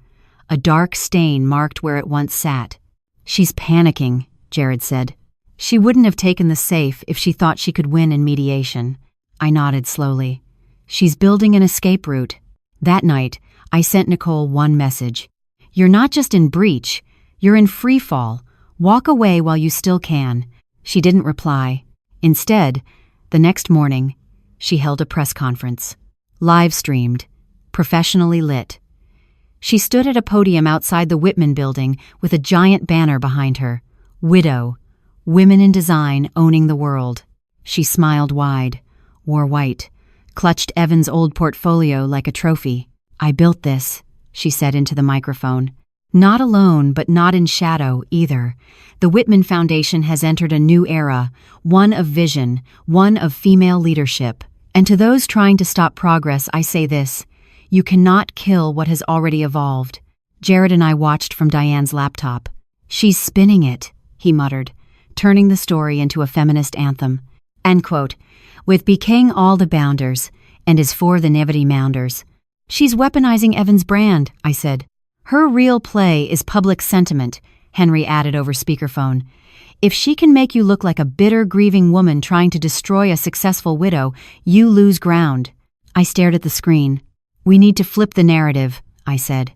a dark stain marked where it once sat. She's panicking, Jared said. She wouldn't have taken the safe if she thought she could win in mediation. I nodded slowly. She's building an escape route. That night, I sent Nicole one message. You're not just in breach, You're in free fall. Walk away while you still can." She didn't reply. Instead, the next morning, she held a press conference. Live-streamed, professionally lit. She stood at a podium outside the Whitman building with a giant banner behind her. "Widow. Women in Design Owning the World." She smiled wide, wore white, clutched Evan's old portfolio like a trophy. "I built this," she said into the microphone. "Not alone, but not in shadow either. The Whitman Foundation has entered a new era, one of vision, one of female leadership. And to those trying to stop progress, I say this: you cannot kill what has already evolved." Jared and I watched from Diane's laptop. "She's spinning it," he muttered, turning the story into a feminist anthem. End quote. "With becaying all the bounders, and is for the nevity mounders." "She's weaponizing Evan's brand," I said. "Her real play is public sentiment," Henry added over speakerphone. "If she can make you look like a bitter, grieving woman trying to destroy a successful widow, you lose ground." I stared at the screen. "We need to flip the narrative," I said.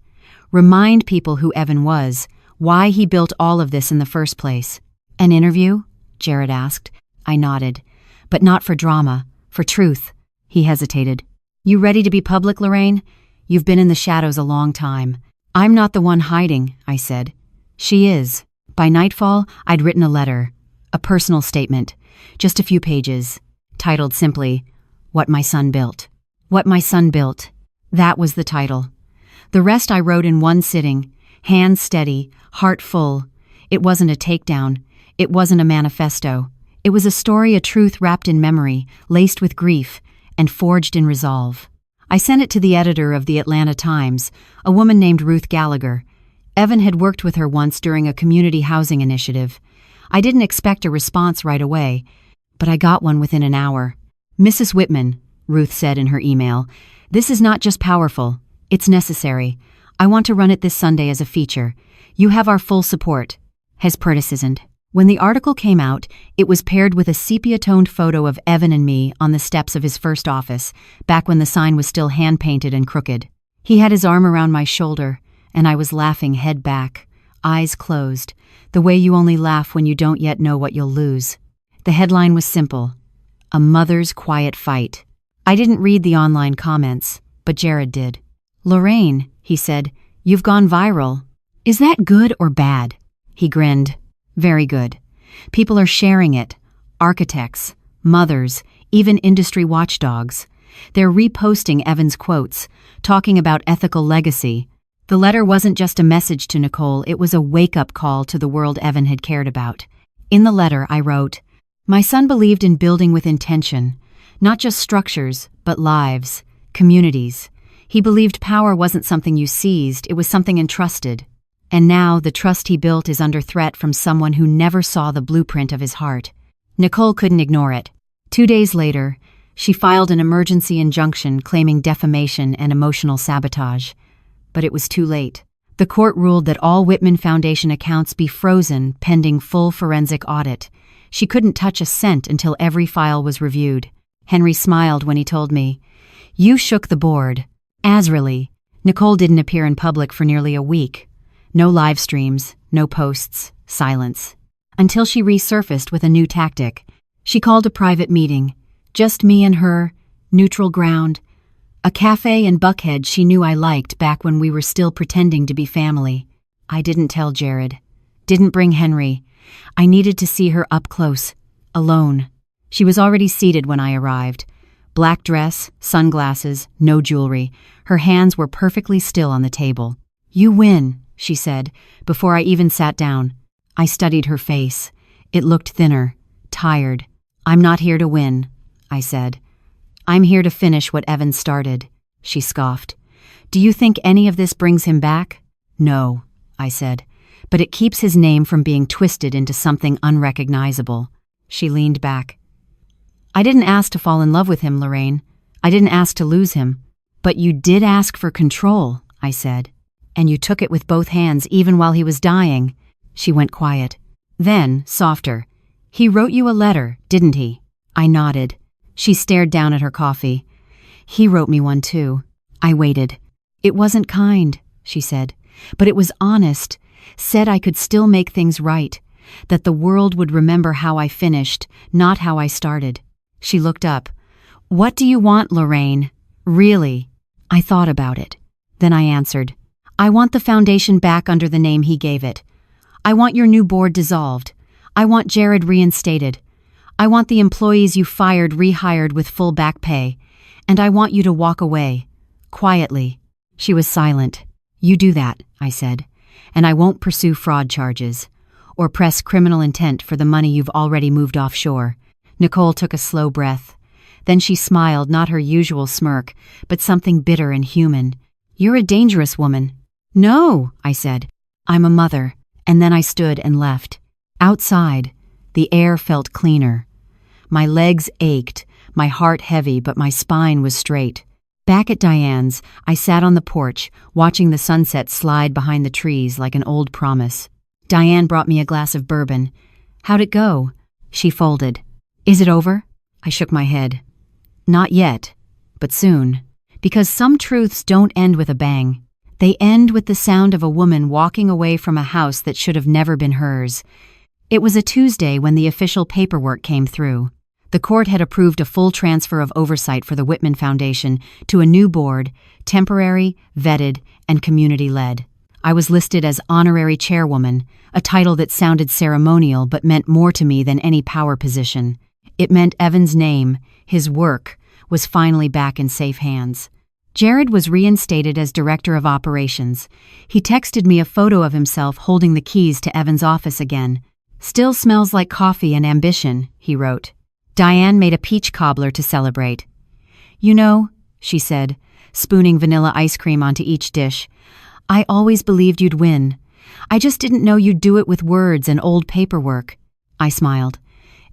"Remind people who Evan was, why he built all of this in the first place." "An interview?" Jared asked. I nodded. "But not for drama, for truth." He hesitated. "You ready to be public, Lorraine? You've been in the shadows a long time." "I'm not the one hiding," I said. "She is." By nightfall, I'd written a letter, a personal statement, just a few pages, titled simply, "What My Son Built." What My Son Built. That was the title. The rest I wrote in one sitting, hands steady, heart full. It wasn't a takedown. It wasn't a manifesto. It was a story, a truth wrapped in memory, laced with grief, and forged in resolve. I sent it to the editor of the Atlanta Times, a woman named Ruth Gallagher. Evan had worked with her once during a community housing initiative. I didn't expect a response right away, but I got one within an hour. "Mrs. Whitman," Ruth said in her email, "this is not just powerful, it's necessary. I want to run it this Sunday as a feature. You have our full support." Has partisaned. When the article came out, it was paired with a sepia-toned photo of Evan and me on the steps of his first office, back when the sign was still hand-painted and crooked. He had his arm around my shoulder, and I was laughing head back, eyes closed, the way you only laugh when you don't yet know what you'll lose. The headline was simple: "A Mother's Quiet Fight." I didn't read the online comments, but Jared did. "Lorraine," he said, "you've gone viral. Is that good or bad?" He grinned. "Very good. People are sharing it. Architects, mothers, even industry watchdogs. They're reposting Evan's quotes, talking about ethical legacy." The letter wasn't just a message to Nicole, it was a wake-up call to the world Evan had cared about. In the letter, I wrote, "My son believed in building with intention, not just structures, but lives, communities. He believed power wasn't something you seized, it was something entrusted. And now the trust he built is under threat from someone who never saw the blueprint of his heart." Nicole couldn't ignore it. 2 days later, she filed an emergency injunction claiming defamation and emotional sabotage. But it was too late. The court ruled that all Whitman Foundation accounts be frozen pending full forensic audit. She couldn't touch a cent until every file was reviewed. Henry smiled when he told me, "You shook the board." Really. Nicole didn't appear in public for nearly a week. No live streams, no posts, silence. Until she resurfaced with a new tactic. She called a private meeting. Just me and her, neutral ground. A cafe in Buckhead she knew I liked back when we were still pretending to be family. I didn't tell Jared. Didn't bring Henry. I needed to see her up close, alone. She was already seated when I arrived. Black dress, sunglasses, no jewelry. Her hands were perfectly still on the table. "You win," she said, before I even sat down. I studied her face. It looked thinner, tired. "I'm not here to win," I said. "I'm here to finish what Evan started," she scoffed. "Do you think any of this brings him back?" "No," I said, "but it keeps his name from being twisted into something unrecognizable." She leaned back. "I didn't ask to fall in love with him, Lorraine. I didn't ask to lose him. But you did ask for control," I said. "And you took it with both hands even while he was dying." She went quiet. Then, softer, "He wrote you a letter, didn't he?" I nodded. She stared down at her coffee. "He wrote me one too." I waited. "It wasn't kind," she said, "but it was honest. said I could still make things right, that the world would remember how I finished, not how I started. She looked up. "What do you want, Lorraine? Really?" I thought about it. Then I answered, "I want the foundation back under the name he gave it. I want your new board dissolved. I want Jared reinstated. I want the employees you fired rehired with full back pay. And I want you to walk away. Quietly." She was silent. "You do that," I said, "and I won't pursue fraud charges or press criminal intent for the money you've already moved offshore." Nicole took a slow breath. Then she smiled, not her usual smirk, but something bitter and human. "You're a dangerous woman." "No," I said. "I'm a mother." And then I stood and left. Outside, the air felt cleaner. My legs ached, my heart heavy, but my spine was straight. Back at Diane's, I sat on the porch, watching the sunset slide behind the trees like an old promise. Diane brought me a glass of bourbon. "How'd it go?" She folded. "Is it over?" I shook my head. "Not yet, but soon. Because some truths don't end with a bang. They end with the sound of a woman walking away from a house that should have never been hers." It was a Tuesday when the official paperwork came through. The court had approved a full transfer of oversight for the Whitman Foundation to a new board, temporary, vetted, and community-led. I was listed as honorary chairwoman, a title that sounded ceremonial but meant more to me than any power position. It meant Evan's name, his work, was finally back in safe hands. Jared was reinstated as director of operations. He texted me a photo of himself holding the keys to Evan's office again. "Still smells like coffee and ambition," he wrote. Diane made a peach cobbler to celebrate. "You know," she said, spooning vanilla ice cream onto each dish, "I always believed you'd win. I just didn't know you'd do it with words and old paperwork." I smiled.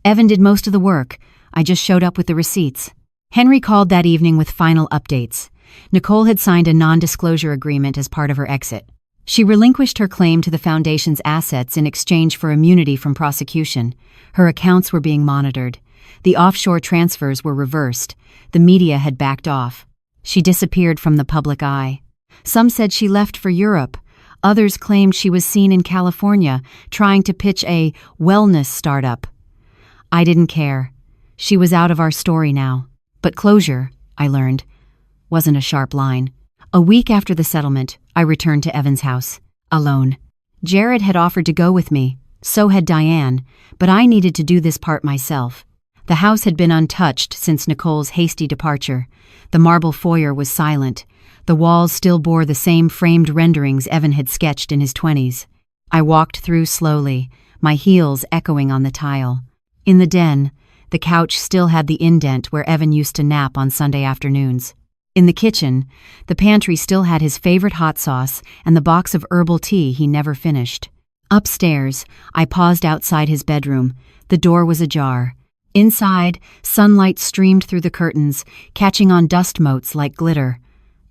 "Evan did most of the work. I just showed up with the receipts." Henry called that evening with final updates. Nicole had signed a non-disclosure agreement as part of her exit. She relinquished her claim to the foundation's assets in exchange for immunity from prosecution. Her accounts were being monitored. The offshore transfers were reversed. The media had backed off. She disappeared from the public eye. Some said she left for Europe. Others claimed she was seen in California, trying to pitch a wellness startup. I didn't care. She was out of our story now. But closure, I learned, wasn't a sharp line. A week after the settlement, I returned to Evan's house, alone. Jared had offered to go with me, so had Diane, but I needed to do this part myself. The house had been untouched since Nicole's hasty departure. The marble foyer was silent. The walls still bore the same framed renderings Evan had sketched in his 20s. I walked through slowly, my heels echoing on the tile. In the den, the couch still had the indent where Evan used to nap on Sunday afternoons. In the kitchen, the pantry still had his favorite hot sauce and the box of herbal tea he never finished. Upstairs, I paused outside his bedroom. The door was ajar. Inside, sunlight streamed through the curtains, catching on dust motes like glitter.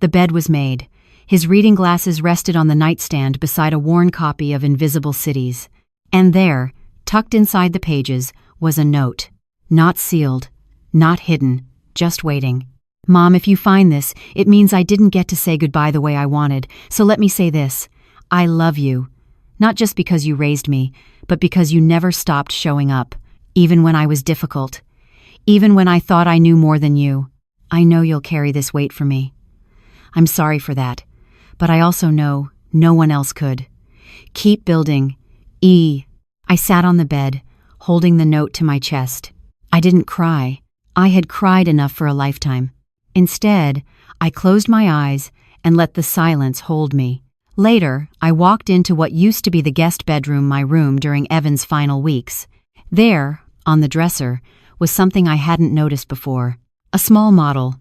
The bed was made. His reading glasses rested on the nightstand beside a worn copy of Invisible Cities. And there, tucked inside the pages, was a note. Not sealed, not hidden, just waiting. "Mom, if you find this, it means I didn't get to say goodbye the way I wanted, so let me say this. I love you. Not just because you raised me, but because you never stopped showing up, even when I was difficult. Even when I thought I knew more than you. I know you'll carry this weight for me. I'm sorry for that, but I also know no one else could. Keep building. E." I sat on the bed, holding the note to my chest. I didn't cry. I had cried enough for a lifetime. Instead, I closed my eyes and let the silence hold me. Later, I walked into what used to be the guest bedroom, my room during Evan's final weeks. There, on the dresser, was something I hadn't noticed before. A small model,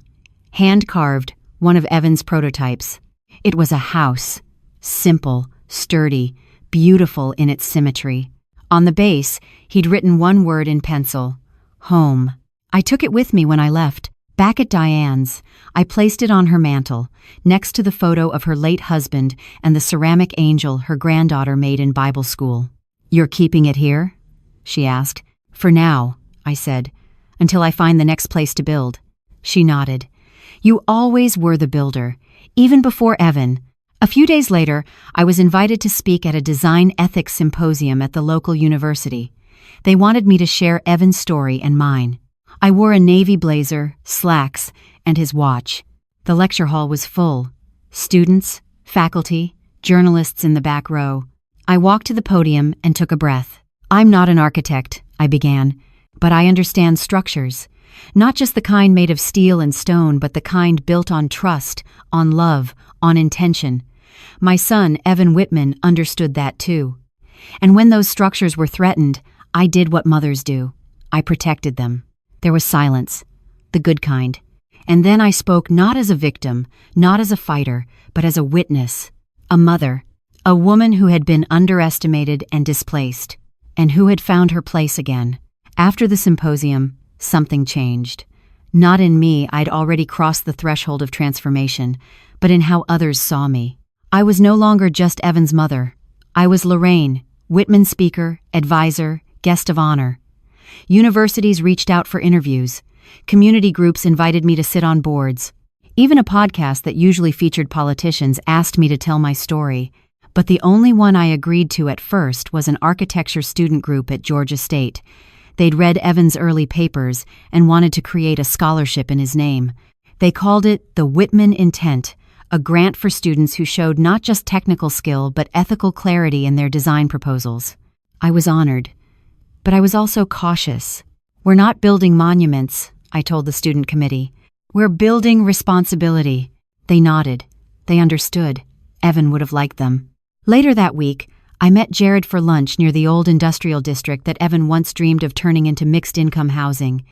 hand-carved, one of Evan's prototypes. It was a house, simple, sturdy, beautiful in its symmetry. On the base, he'd written one word in pencil: home. I took it with me when I left. Back at Diane's, I placed it on her mantel, next to the photo of her late husband and the ceramic angel her granddaughter made in Bible school. "You're keeping it here?" she asked. "For now," I said, "until I find the next place to build." She nodded. "You always were the builder, even before Evan. A few days later, I was invited to speak at a design ethics symposium at the local university. They wanted me to share Evan's story and mine. I wore a navy blazer, slacks, and his watch. The lecture hall was full. Students, faculty, journalists in the back row. I walked to the podium and took a breath. "I'm not an architect," I began, "but I understand structures. Not just the kind made of steel and stone, but the kind built on trust, on love, on intention. My son, Evan Whitman, understood that too. And when those structures were threatened, I did what mothers do. I protected them." There was silence, the good kind. And then I spoke not as a victim, not as a fighter, but as a witness, a mother, a woman who had been underestimated and displaced, and who had found her place again. After the symposium, something changed. Not in me, I'd already crossed the threshold of transformation, but in how others saw me. I was no longer just Evan's mother. I was Lorraine, Whitman speaker, advisor, guest of honor. Universities reached out for interviews. Community groups invited me to sit on boards. Even a podcast that usually featured politicians asked me to tell my story. But the only one I agreed to at first was an architecture student group at Georgia State. They'd read Evan's early papers and wanted to create a scholarship in his name. They called it the Whitman Intent, a grant for students who showed not just technical skill but ethical clarity in their design proposals. I was honored, but I was also cautious. "We're not building monuments," I told the student committee. "We're building responsibility." They nodded. They understood. Evan would have liked them. Later that week, I met Jared for lunch near the old industrial district that Evan once dreamed of turning into mixed-income housing.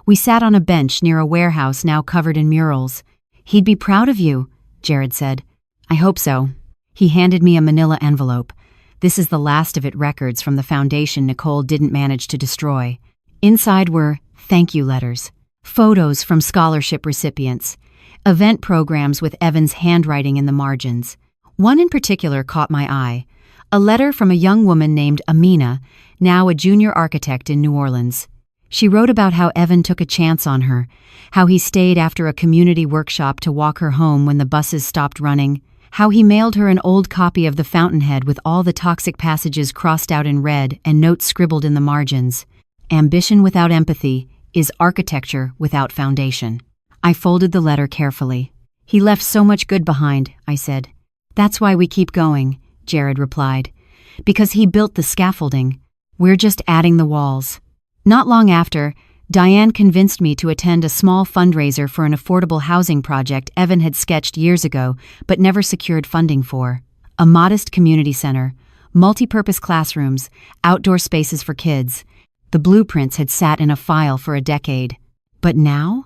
We sat on a bench near a warehouse now covered in murals. "He'd be proud of you," Jared said. "I hope so." He handed me a manila envelope. "This is the last of it, records from the foundation Nicole didn't manage to destroy." Inside were thank you letters, photos from scholarship recipients, event programs with Evan's handwriting in the margins. One in particular caught my eye, a letter from a young woman named Amina, now a junior architect in New Orleans. She wrote about how Evan took a chance on her, how he stayed after a community workshop to walk her home when the buses stopped running, how he mailed her an old copy of The Fountainhead with all the toxic passages crossed out in red and notes scribbled in the margins. "Ambition without empathy is architecture without foundation." I folded the letter carefully. "He left so much good behind," I said. "That's why we keep going," Jared replied. "Because he built the scaffolding. We're just adding the walls." Not long after, Diane convinced me to attend a small fundraiser for an affordable housing project Evan had sketched years ago but never secured funding for. A modest community center, multi-purpose classrooms, outdoor spaces for kids. The blueprints had sat in a file for a decade. But now,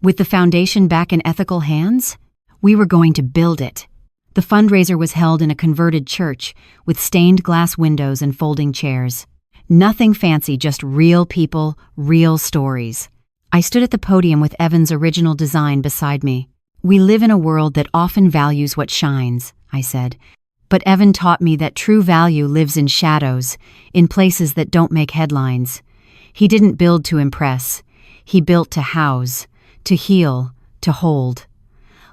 with the foundation back in ethical hands, we were going to build it. The fundraiser was held in a converted church with stained glass windows and folding chairs. Nothing fancy, just real people, real stories. I stood at the podium with Evan's original design beside me. "We live in a world that often values what shines," I said. "But Evan taught me that true value lives in shadows, in places that don't make headlines. He didn't build to impress. He built to house, to heal, to hold.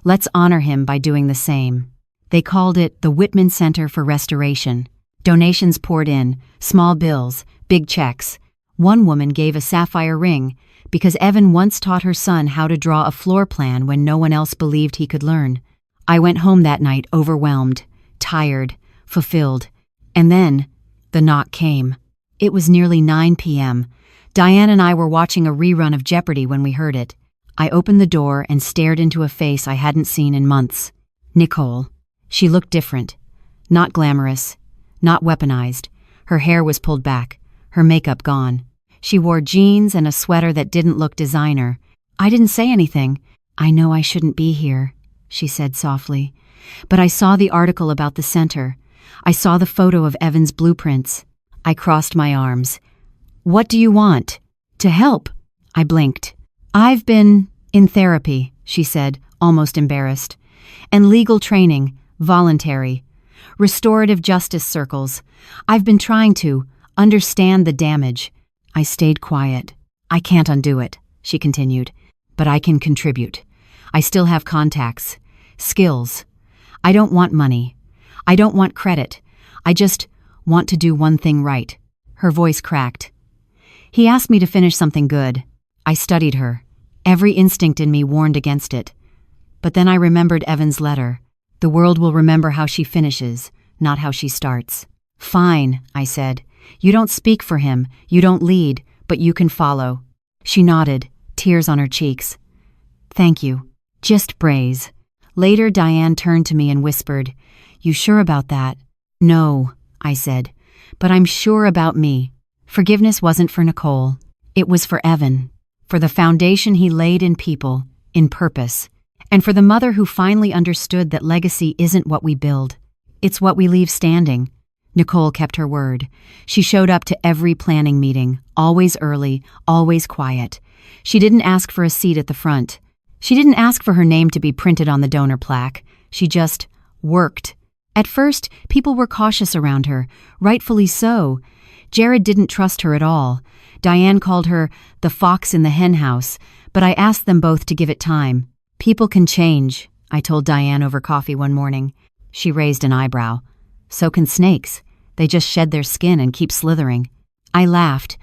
Let's honor him by doing the same." They called it the Whitman Center for Restoration. Donations poured in, small bills, big checks. One woman gave a sapphire ring because Evan once taught her son how to draw a floor plan when no one else believed he could learn. I went home that night overwhelmed, tired, fulfilled. And then, the knock came. It was nearly 9 p.m. Diane and I were watching a rerun of Jeopardy when we heard it. I opened the door and stared into a face I hadn't seen in months. Nicole. She looked different. Not glamorous. Not weaponized. Her hair was pulled back, her makeup gone. She wore jeans and a sweater that didn't look designer. I didn't say anything. "I know I shouldn't be here," she said softly. "But I saw the article about the center. I saw the photo of Evan's blueprints." I crossed my arms. "What do you want?" "To help." I blinked. "I've been in therapy," she said, almost embarrassed. "And legal training, voluntary. Restorative justice circles. I've been trying to understand the damage." I stayed quiet. "I can't undo it," she continued, "but I can contribute. I still have contacts, skills. I don't want money. I don't want credit. I just want to do one thing right." Her voice cracked. "He asked me to finish something good. I studied her. Every instinct in me warned against it. But then I remembered Evan's letter. The world will remember how she finishes, not how she starts." "Fine," I said. "You don't speak for him, you don't lead, but you can follow." She nodded, tears on her cheeks. "Thank you. Just braze." Later, Diane turned to me and whispered, "You sure about that?" "No," I said, "but I'm sure about me." Forgiveness wasn't for Nicole. It was for Evan, for the foundation he laid in people, in purpose, and for the mother who finally understood that legacy isn't what we build. It's what we leave standing. Nicole kept her word. She showed up to every planning meeting, always early, always quiet. She didn't ask for a seat at the front. She didn't ask for her name to be printed on the donor plaque. She just worked. At first, people were cautious around her, rightfully so. Jared didn't trust her at all. Diane called her the fox in the henhouse, but I asked them both to give it time. "People can change," I told Diane over coffee one morning. She raised an eyebrow. "So can snakes. They just shed their skin and keep slithering." I laughed,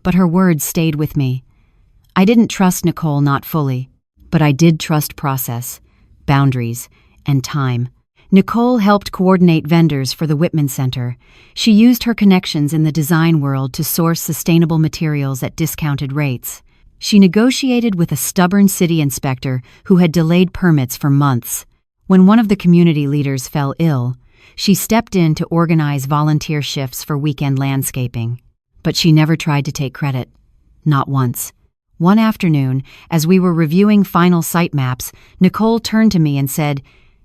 but her words stayed with me. I didn't trust Nicole, not fully, but I did trust process, boundaries, and time. Nicole helped coordinate vendors for the Whitman Center. She used her connections in the design world to source sustainable materials at discounted rates. She negotiated with a stubborn city inspector who had delayed permits for months. When one of the community leaders fell ill, she stepped in to organize volunteer shifts for weekend landscaping. But she never tried to take credit. Not once. One afternoon, as we were reviewing final site maps, Nicole turned to me and said,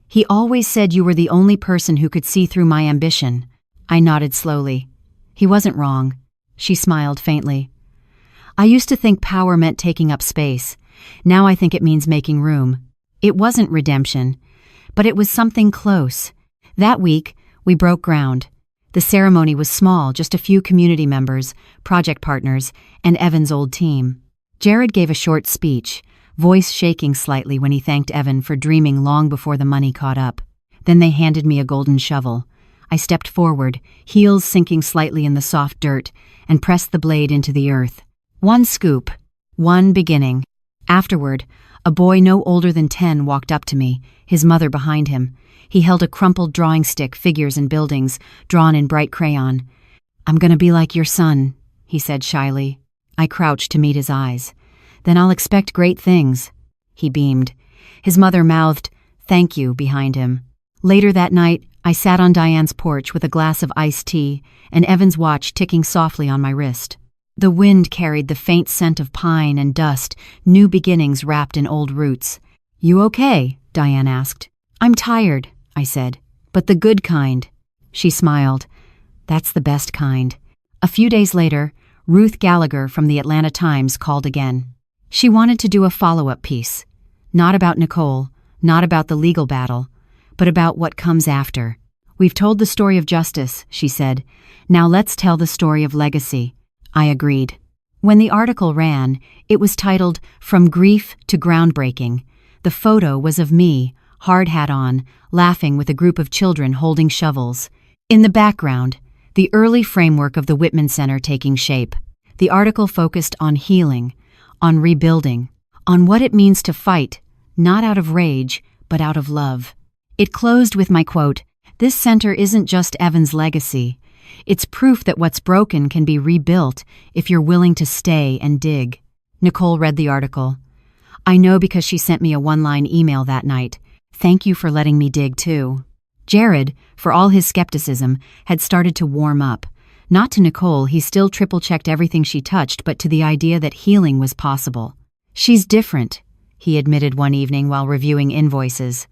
"He always said you were the only person who could see through my ambition." I nodded slowly. He wasn't wrong. She smiled faintly. "I used to think power meant taking up space. Now I think it means making room." It wasn't redemption, but it was something close. That week, we broke ground. The ceremony was small, just a few community members, project partners, and Evan's old team. Jared gave a short speech, voice shaking slightly when he thanked Evan for dreaming long before the money caught up. Then they handed me a golden shovel. I stepped forward, heels sinking slightly in the soft dirt, and pressed the blade into the earth. One scoop, one beginning. Afterward, a boy no older than 10 walked up to me, his mother behind him. He held a crumpled drawing stick, figures and buildings, drawn in bright crayon. "I'm gonna be like your son," he said shyly. I crouched to meet his eyes. "Then I'll expect great things." He beamed. His mother mouthed, "Thank you," behind him. Later that night, I sat on Diane's porch with a glass of iced tea and Evan's watch ticking softly on my wrist. The wind carried the faint scent of pine and dust, new beginnings wrapped in old roots. "You okay?" Diane asked. "I'm tired," I said, "but the good kind." She smiled. "That's the best kind." A few days later, Ruth Gallagher from the Atlanta Times called again. She wanted to do a follow-up piece. Not about Nicole, not about the legal battle, but about what comes after. "We've told the story of justice," she said. "Now let's tell the story of legacy." I agreed. When the article ran, it was titled "From Grief to Groundbreaking." The photo was of me, hard hat on, laughing with a group of children holding shovels. In the background, the early framework of the Whitman Center taking shape. The article focused on healing, on rebuilding, on what it means to fight, not out of rage, but out of love. It closed with my quote, "This center isn't just Evan's legacy. It's proof that what's broken can be rebuilt if you're willing to stay and dig." Nicole read the article. I know because she sent me a one-line email that night. "Thank you for letting me dig too." Jared, for all his skepticism, had started to warm up. Not to Nicole, he still triple-checked everything she touched, but to the idea that healing was possible. "She's different," he admitted one evening while reviewing invoices.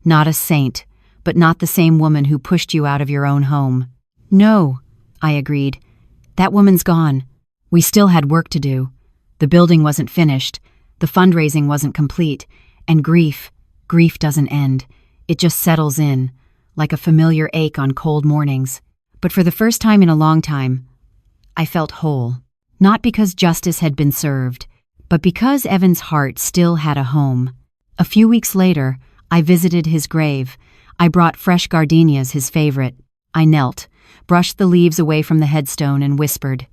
"Not a saint, but not the same woman who pushed you out of your own home." "No," I agreed. "That woman's gone. We still had work to do. The building wasn't finished, the fundraising wasn't complete, and grief doesn't end. It just settles in, like a familiar ache on cold mornings. But for the first time in a long time, I felt whole. Not because justice had been served, but because Evan's heart still had a home. A few weeks later, I visited his grave. I brought fresh gardenias, his favorite. I knelt, brushed the leaves away from the headstone, and whispered,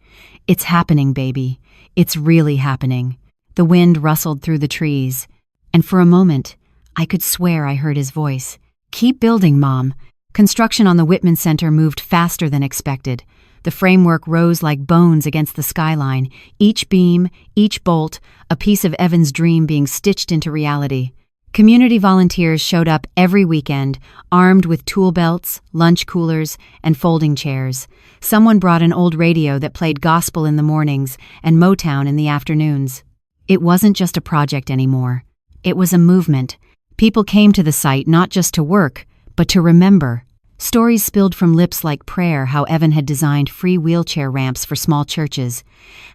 "It's happening, baby. It's really happening." The wind rustled through the trees, and for a moment, I could swear I heard his voice. "Keep building, Mom." Construction on the Whitman Center moved faster than expected. The framework rose like bones against the skyline, each beam, each bolt, a piece of Evan's dream being stitched into reality. Community volunteers showed up every weekend, armed with tool belts, lunch coolers, and folding chairs. Someone brought an old radio that played gospel in the mornings and Motown in the afternoons. It wasn't just a project anymore. It was a movement. People came to the site not just to work, but to remember. Stories spilled from lips like prayer, how Evan had designed free wheelchair ramps for small churches,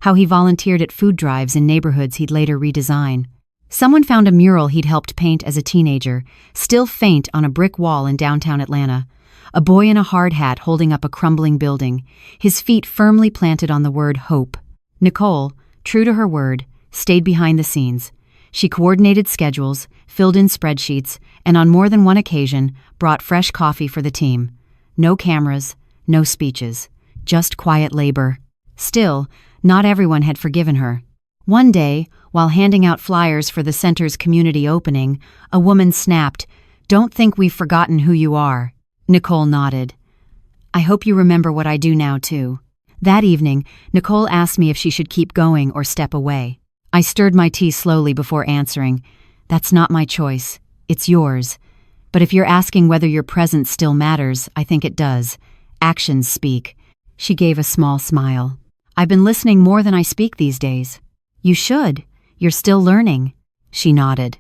how he volunteered at food drives in neighborhoods he'd later redesign. Someone found a mural he'd helped paint as a teenager, still faint on a brick wall in downtown Atlanta. A boy in a hard hat holding up a crumbling building, his feet firmly planted on the word hope. Nicole, true to her word, stayed behind the scenes. She coordinated schedules, filled in spreadsheets, and on more than one occasion brought fresh coffee for the team. No cameras, no speeches, just quiet labor. Still, not everyone had forgiven her. One day, while handing out flyers for the center's community opening, a woman snapped, "Don't think we've forgotten who you are." Nicole nodded. "I hope you remember what I do now, too." That evening, Nicole asked me if she should keep going or step away. I stirred my tea slowly before answering, "That's not my choice. It's yours. But if you're asking whether your presence still matters, I think it does. Actions speak." She gave a small smile. "I've been listening more than I speak these days." "You should. You're still learning." She nodded.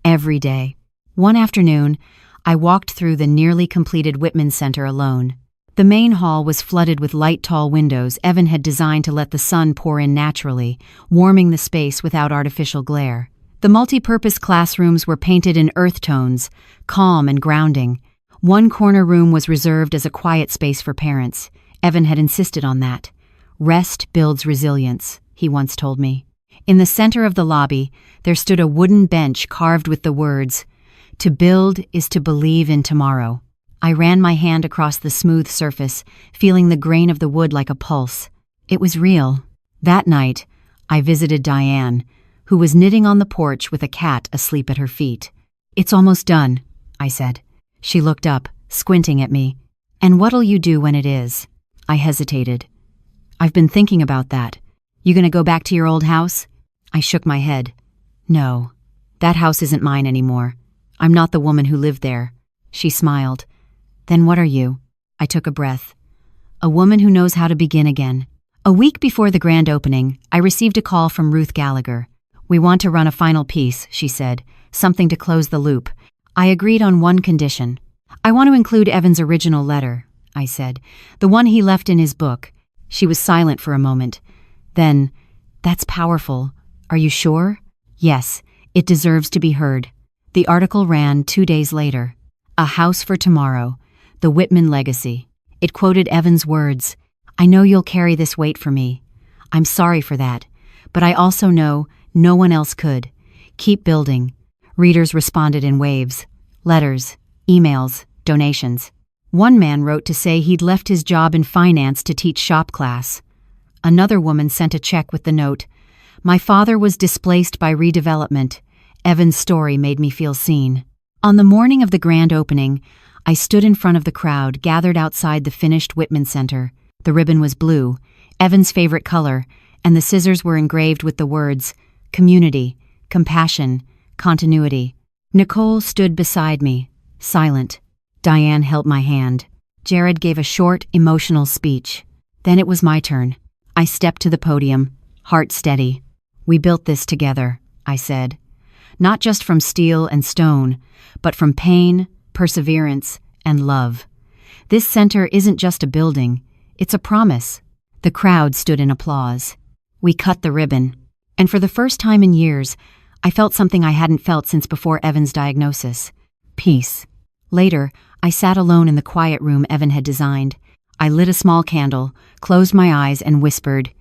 Every day. One afternoon, I walked through the nearly completed Whitman Center alone. The main hall was flooded with light tall windows Evan had designed to let the sun pour in naturally, warming the space without artificial glare. The multi-purpose classrooms were painted in earth tones, calm and grounding. One corner room was reserved as a quiet space for parents. Evan had insisted on that. "Rest builds resilience," he once told me. In the center of the lobby, there stood a wooden bench carved with the words, "To build is to believe in tomorrow." I ran my hand across the smooth surface, feeling the grain of the wood like a pulse. It was real. That night, I visited Diane, who was knitting on the porch with a cat asleep at her feet. "It's almost done," I said. She looked up, squinting at me. "And what'll you do when it is?" I hesitated. "I've been thinking about that. You gonna go back to your old house?" I shook my head. "No, that house isn't mine anymore. I'm not the woman who lived there." She smiled. "Then what are you?" I took a breath. "A woman who knows how to begin again." A week before the grand opening, I received a call from Ruth Gallagher. "We want to run a final piece," she said, "something to close the loop." I agreed on one condition. "I want to include Evan's original letter," I said, "the one he left in his book." She was silent for a moment. Then, "That's powerful. Are you sure?" "Yes, it deserves to be heard." The article ran 2 days later. "A House for Tomorrow. The Whitman Legacy." It quoted Evan's words, "I know you'll carry this weight for me. I'm sorry for that, but I also know no one else could. Keep building." Readers responded in waves. Letters, emails, donations. One man wrote to say he'd left his job in finance to teach shop class. Another woman sent a check with the note, "My father was displaced by redevelopment. Evan's story made me feel seen." On the morning of the grand opening, I stood in front of the crowd gathered outside the finished Whitman Center. The ribbon was blue, Evan's favorite color, and the scissors were engraved with the words, "Community, Compassion, Continuity." Nicole stood beside me, silent. Diane held my hand. Jared gave a short, emotional speech. Then it was my turn. I stepped to the podium, heart steady. "We built this together," I said. "Not just from steel and stone, but from pain, perseverance, and love. This center isn't just a building, it's a promise." The crowd stood in applause. We cut the ribbon, and for the first time in years, I felt something I hadn't felt since before Evan's diagnosis. Peace. Later, I sat alone in the quiet room Evan had designed. I lit a small candle, closed my eyes, and whispered,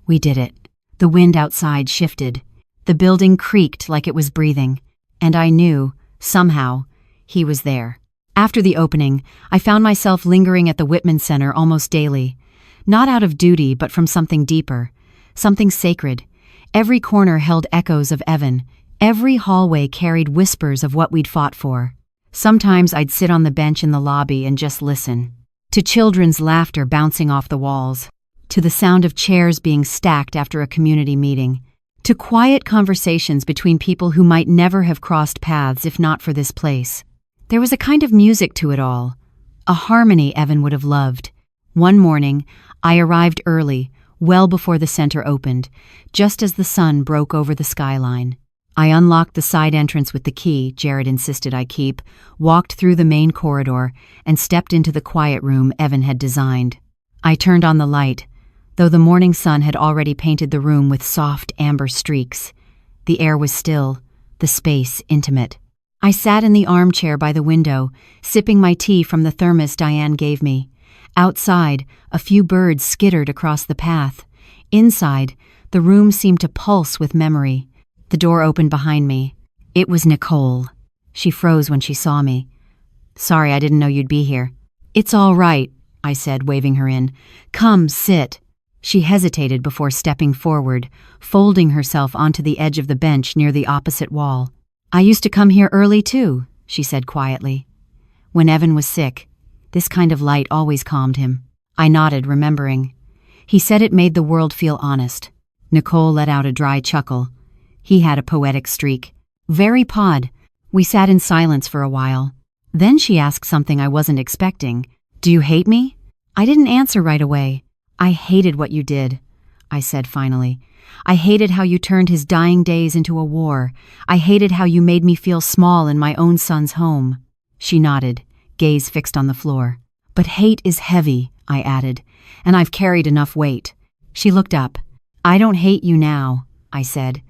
"We did it." The wind outside shifted. The building creaked like it was breathing, and I knew, somehow, he was there. After the opening, I found myself lingering at the Whitman Center almost daily. Not out of duty, but from something deeper. Something sacred. Every corner held echoes of Evan. Every hallway carried whispers of what we'd fought for. Sometimes I'd sit on the bench in the lobby and just listen. To children's laughter bouncing off the walls. To the sound of chairs being stacked after a community meeting. To quiet conversations between people who might never have crossed paths if not for this place. There was a kind of music to it all. A harmony Evan would have loved. One morning, I arrived early, well before the center opened, just as the sun broke over the skyline. I unlocked the side entrance with the key Jared insisted I keep, walked through the main corridor, and stepped into the quiet room Evan had designed. I turned on the light, though the morning sun had already painted the room with soft amber streaks. The air was still, the space intimate. I sat in the armchair by the window, sipping my tea from the thermos Diane gave me. Outside, a few birds skittered across the path. Inside, the room seemed to pulse with memory. The door opened behind me. It was Nicole. She froze when she saw me. "Sorry, I didn't know you'd be here." "It's all right," I said, waving her in. "Come, sit." She hesitated before stepping forward, folding herself onto the edge of the bench near the opposite wall. "I used to come here early too," she said quietly. "When Evan was sick, this kind of light always calmed him." I nodded, remembering. He said it made the world feel honest. Nicole let out a dry chuckle. He had a poetic streak. "Very pod." We sat in silence for a while. Then she asked something I wasn't expecting. "Do you hate me?" I didn't answer right away. "I hated what you did," I said finally. "I hated how you turned his dying days into a war. I hated how you made me feel small in my own son's home." She nodded, gaze fixed on the floor. "But hate is heavy," I added, "and I've carried enough weight." She looked up. "I don't hate you now," I said,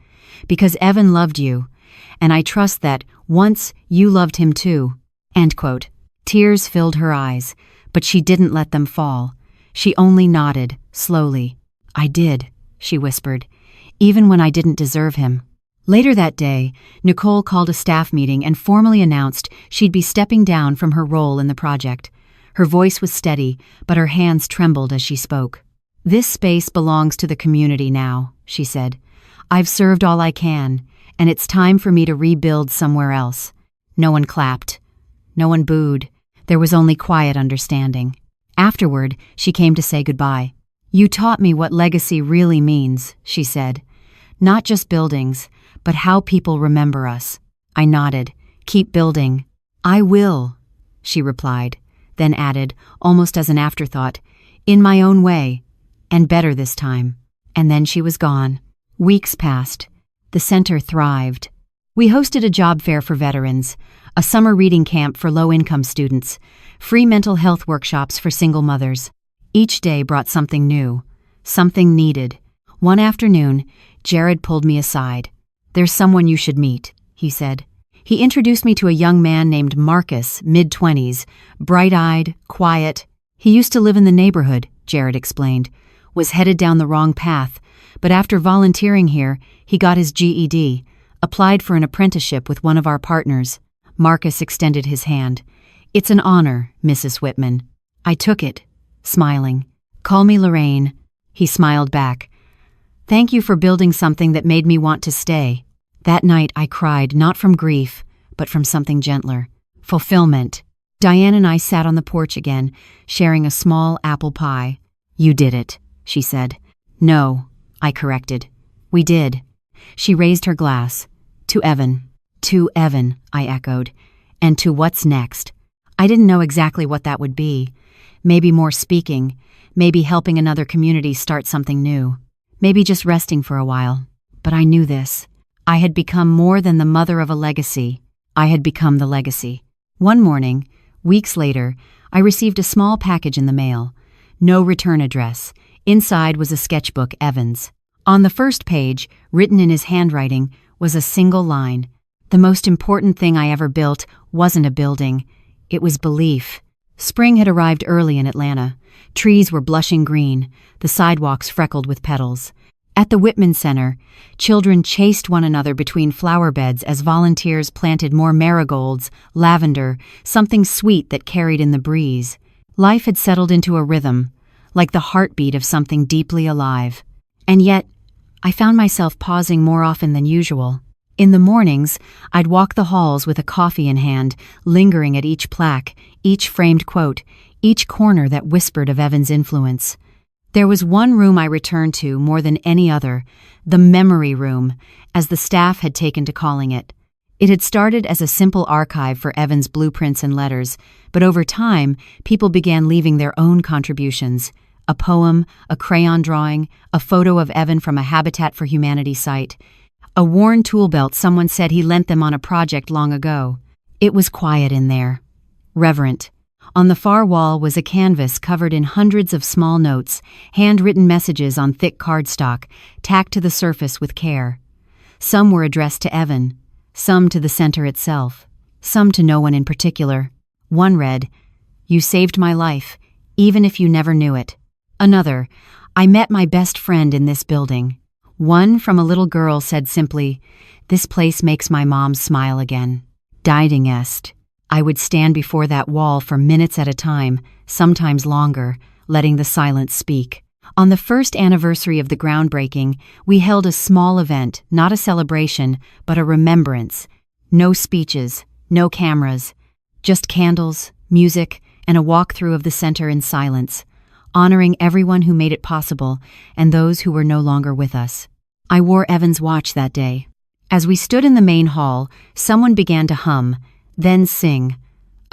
"because Evan loved you, and I trust that once you loved him too." End quote. Tears filled her eyes, but she didn't let them fall. She only nodded, slowly. "I did," she whispered, "even when I didn't deserve him." Later that day, Nicole called a staff meeting and formally announced she'd be stepping down from her role in the project. Her voice was steady, but her hands trembled as she spoke. "This space belongs to the community now," she said. "I've served all I can, and it's time for me to rebuild somewhere else." No one clapped. No one booed. There was only quiet understanding. Afterward, she came to say goodbye. "You taught me what legacy really means," she said. "Not just buildings, but how people remember us." I nodded. "Keep building." "I will," she replied, then added, almost as an afterthought, "in my own way, and better this time." And then she was gone. Weeks passed. The center thrived. We hosted a job fair for veterans, a summer reading camp for low-income students, free mental health workshops for single mothers. Each day brought something new, something needed. One afternoon, Jared pulled me aside. "There's someone you should meet," he said. He introduced me to a young man named Marcus, mid-20s, bright-eyed, quiet. He used to live in the neighborhood, Jared explained, was headed down the wrong path, but after volunteering here, he got his GED, applied for an apprenticeship with one of our partners. Marcus extended his hand. "It's an honor, Mrs. Whitman." I took it, smiling. "Call me Lorraine." He smiled back. "Thank you for building something that made me want to stay." That night I cried, not from grief, but from something gentler. Fulfillment. Diane and I sat on the porch again, sharing a small apple pie. "You did it," she said. "No," I corrected. "We did." She raised her glass. "To Evan." "To Evan," I echoed. "And to what's next?" I didn't know exactly what that would be. Maybe more speaking, maybe helping another community start something new, maybe just resting for a while. But I knew this. I had become more than the mother of a legacy. I had become the legacy. One morning, weeks later, I received a small package in the mail. No return address. Inside was a sketchbook, Evan's. On the first page, written in his handwriting, was a single line. "The most important thing I ever built wasn't a building. It was belief." Spring had arrived early in Atlanta. Trees were blushing green, the sidewalks freckled with petals. At the Whitman Center, children chased one another between flower beds as volunteers planted more marigolds, lavender, something sweet that carried in the breeze. Life had settled into a rhythm, like the heartbeat of something deeply alive. And yet, I found myself pausing more often than usual. In the mornings, I'd walk the halls with a coffee in hand, lingering at each plaque, each framed quote, each corner that whispered of Evan's influence. There was one room I returned to more than any other, the memory room, as the staff had taken to calling it. It had started as a simple archive for Evan's blueprints and letters, but over time, people began leaving their own contributions. A poem, a crayon drawing, a photo of Evan from a Habitat for Humanity site. A worn tool belt someone said he lent them on a project long ago. It was quiet in there. Reverent. On the far wall was a canvas covered in hundreds of small notes, handwritten messages on thick cardstock, tacked to the surface with care. Some were addressed to Evan, some to the center itself, some to no one in particular. One read, "You saved my life, even if you never knew it." Another, "I met my best friend in this building." One from a little girl said simply, "This place makes my mom smile again." Diding est. I would stand before that wall for minutes at a time, sometimes longer, letting the silence speak. On the first anniversary of the groundbreaking, we held a small event, not a celebration, but a remembrance. No speeches, no cameras, just candles, music, and a walkthrough of the center in silence, honoring everyone who made it possible and those who were no longer with us. I wore Evan's watch that day. As we stood in the main hall, someone began to hum, then sing.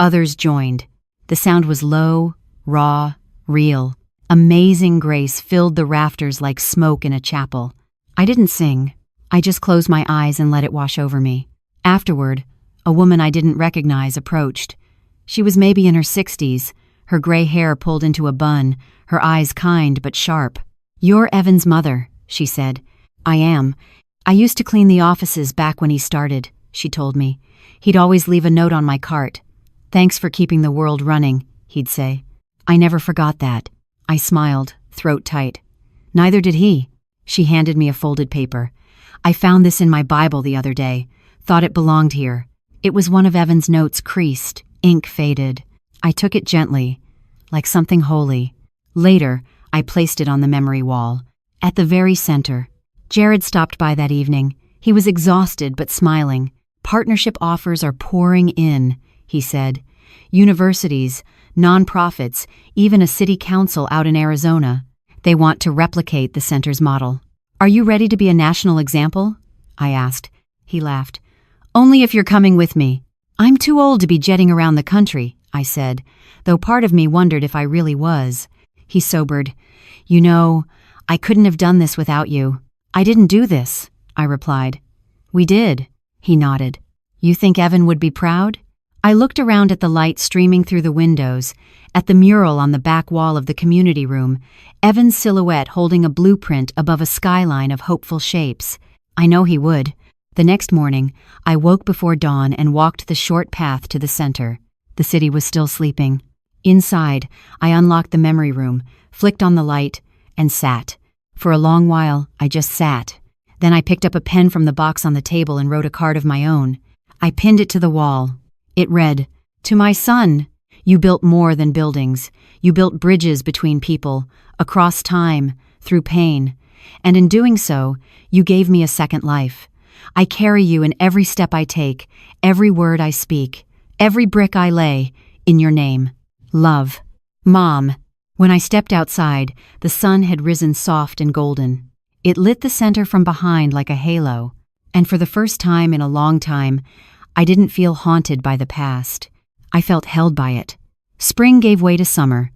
Others joined. The sound was low, raw, real. Amazing grace filled the rafters like smoke in a chapel. I didn't sing. I just closed my eyes and let it wash over me. Afterward, a woman I didn't recognize approached. She was maybe in her 60s, her gray hair pulled into a bun, her eyes kind but sharp. "You're Evan's mother," she said. "I am. I used to clean the offices back when he started," she told me. "He'd always leave a note on my cart. 'Thanks for keeping the world running,' he'd say. I never forgot that." I smiled, throat tight. "Neither did he." She handed me a folded paper. "I found this in my Bible the other day. Thought it belonged here." It was one of Evan's notes, creased, ink faded. I took it gently, like something holy. Later, I placed it on the memory wall. At the very center. Jared stopped by that evening. He was exhausted but smiling. "Partnership offers are pouring in," he said. "Universities, nonprofits, even a city council out in Arizona. They want to replicate the center's model." "Are you ready to be a national example?" I asked. He laughed. "Only if you're coming with me." "I'm too old to be jetting around the country," I said, though part of me wondered if I really was. He sobered. "You know, I couldn't have done this without you." "I didn't do this," I replied. "We did," he nodded. "You think Evan would be proud?" I looked around at the light streaming through the windows, at the mural on the back wall of the community room, Evan's silhouette holding a blueprint above a skyline of hopeful shapes. I know he would. The next morning, I woke before dawn and walked the short path to the center. The city was still sleeping. Inside, I unlocked the memory room, flicked on the light, and sat. For a long while, I just sat. Then I picked up a pen from the box on the table and wrote a card of my own. I pinned it to the wall. It read, "To my son, you built more than buildings. You built bridges between people, across time, through pain. And in doing so, you gave me a second life. I carry you in every step I take, every word I speak, every brick I lay, in your name. Love. Mom." When I stepped outside, the sun had risen soft and golden. It lit the center from behind like a halo, and for the first time in a long time, I didn't feel haunted by the past. I felt held by it. Spring gave way to summer,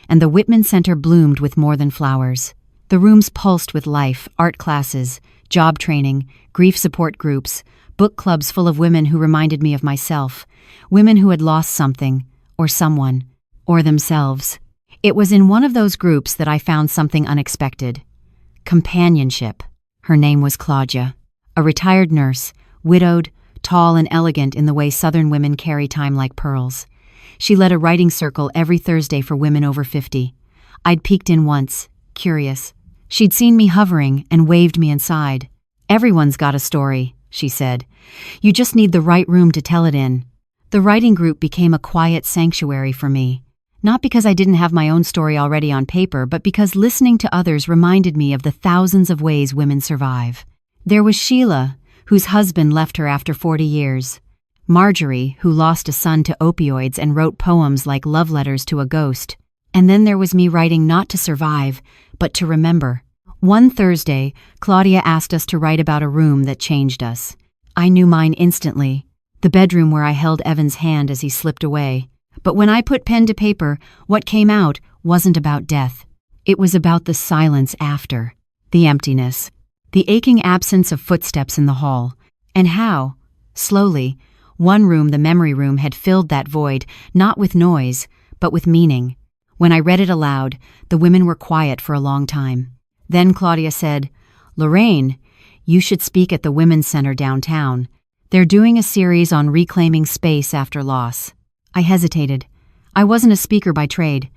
and the Whitman Center bloomed with more than flowers. The rooms pulsed with life, art classes, job training, grief support groups, book clubs full of women who reminded me of myself, women who had lost something, or someone, or themselves. It was in one of those groups that I found something unexpected. Companionship. Her name was Claudia, a retired nurse, widowed, tall and elegant in the way Southern women carry time like pearls. She led a writing circle every Thursday for women over 50. I'd peeked in once, curious. She'd seen me hovering and waved me inside. "Everyone's got a story," she said. "You just need the right room to tell it in." The writing group became a quiet sanctuary for me. Not because I didn't have my own story already on paper, but because listening to others reminded me of the thousands of ways women survive. There was Sheila, whose husband left her after 40 years. Marjorie, who lost a son to opioids and wrote poems like love letters to a ghost. And then there was me writing not to survive, but to remember. One Thursday, Claudia asked us to write about a room that changed us. I knew mine instantly, the bedroom where I held Evan's hand as he slipped away. But when I put pen to paper, what came out wasn't about death. It was about the silence after, the emptiness, the aching absence of footsteps in the hall, and how, slowly, one room, the memory room, had filled that void, not with noise, but with meaning. When I read it aloud, the women were quiet for a long time. Then Claudia said, "Lorraine, you should speak at the Women's Center downtown. They're doing a series on reclaiming space after loss." I hesitated. I wasn't a speaker by trade,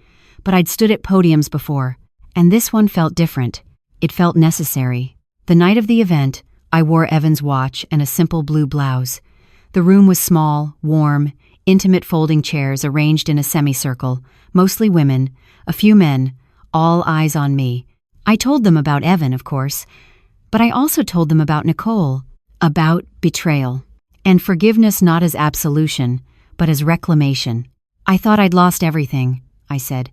but I'd stood at podiums before, and this one felt different. It felt necessary. The night of the event, I wore Evan's watch and a simple blue blouse. The room was small, warm, intimate folding chairs arranged in a semicircle, mostly women, a few men, all eyes on me. I told them about Evan, of course, but I also told them about Nicole, about betrayal, and forgiveness not as absolution, but as reclamation. "I thought I'd lost everything," I said,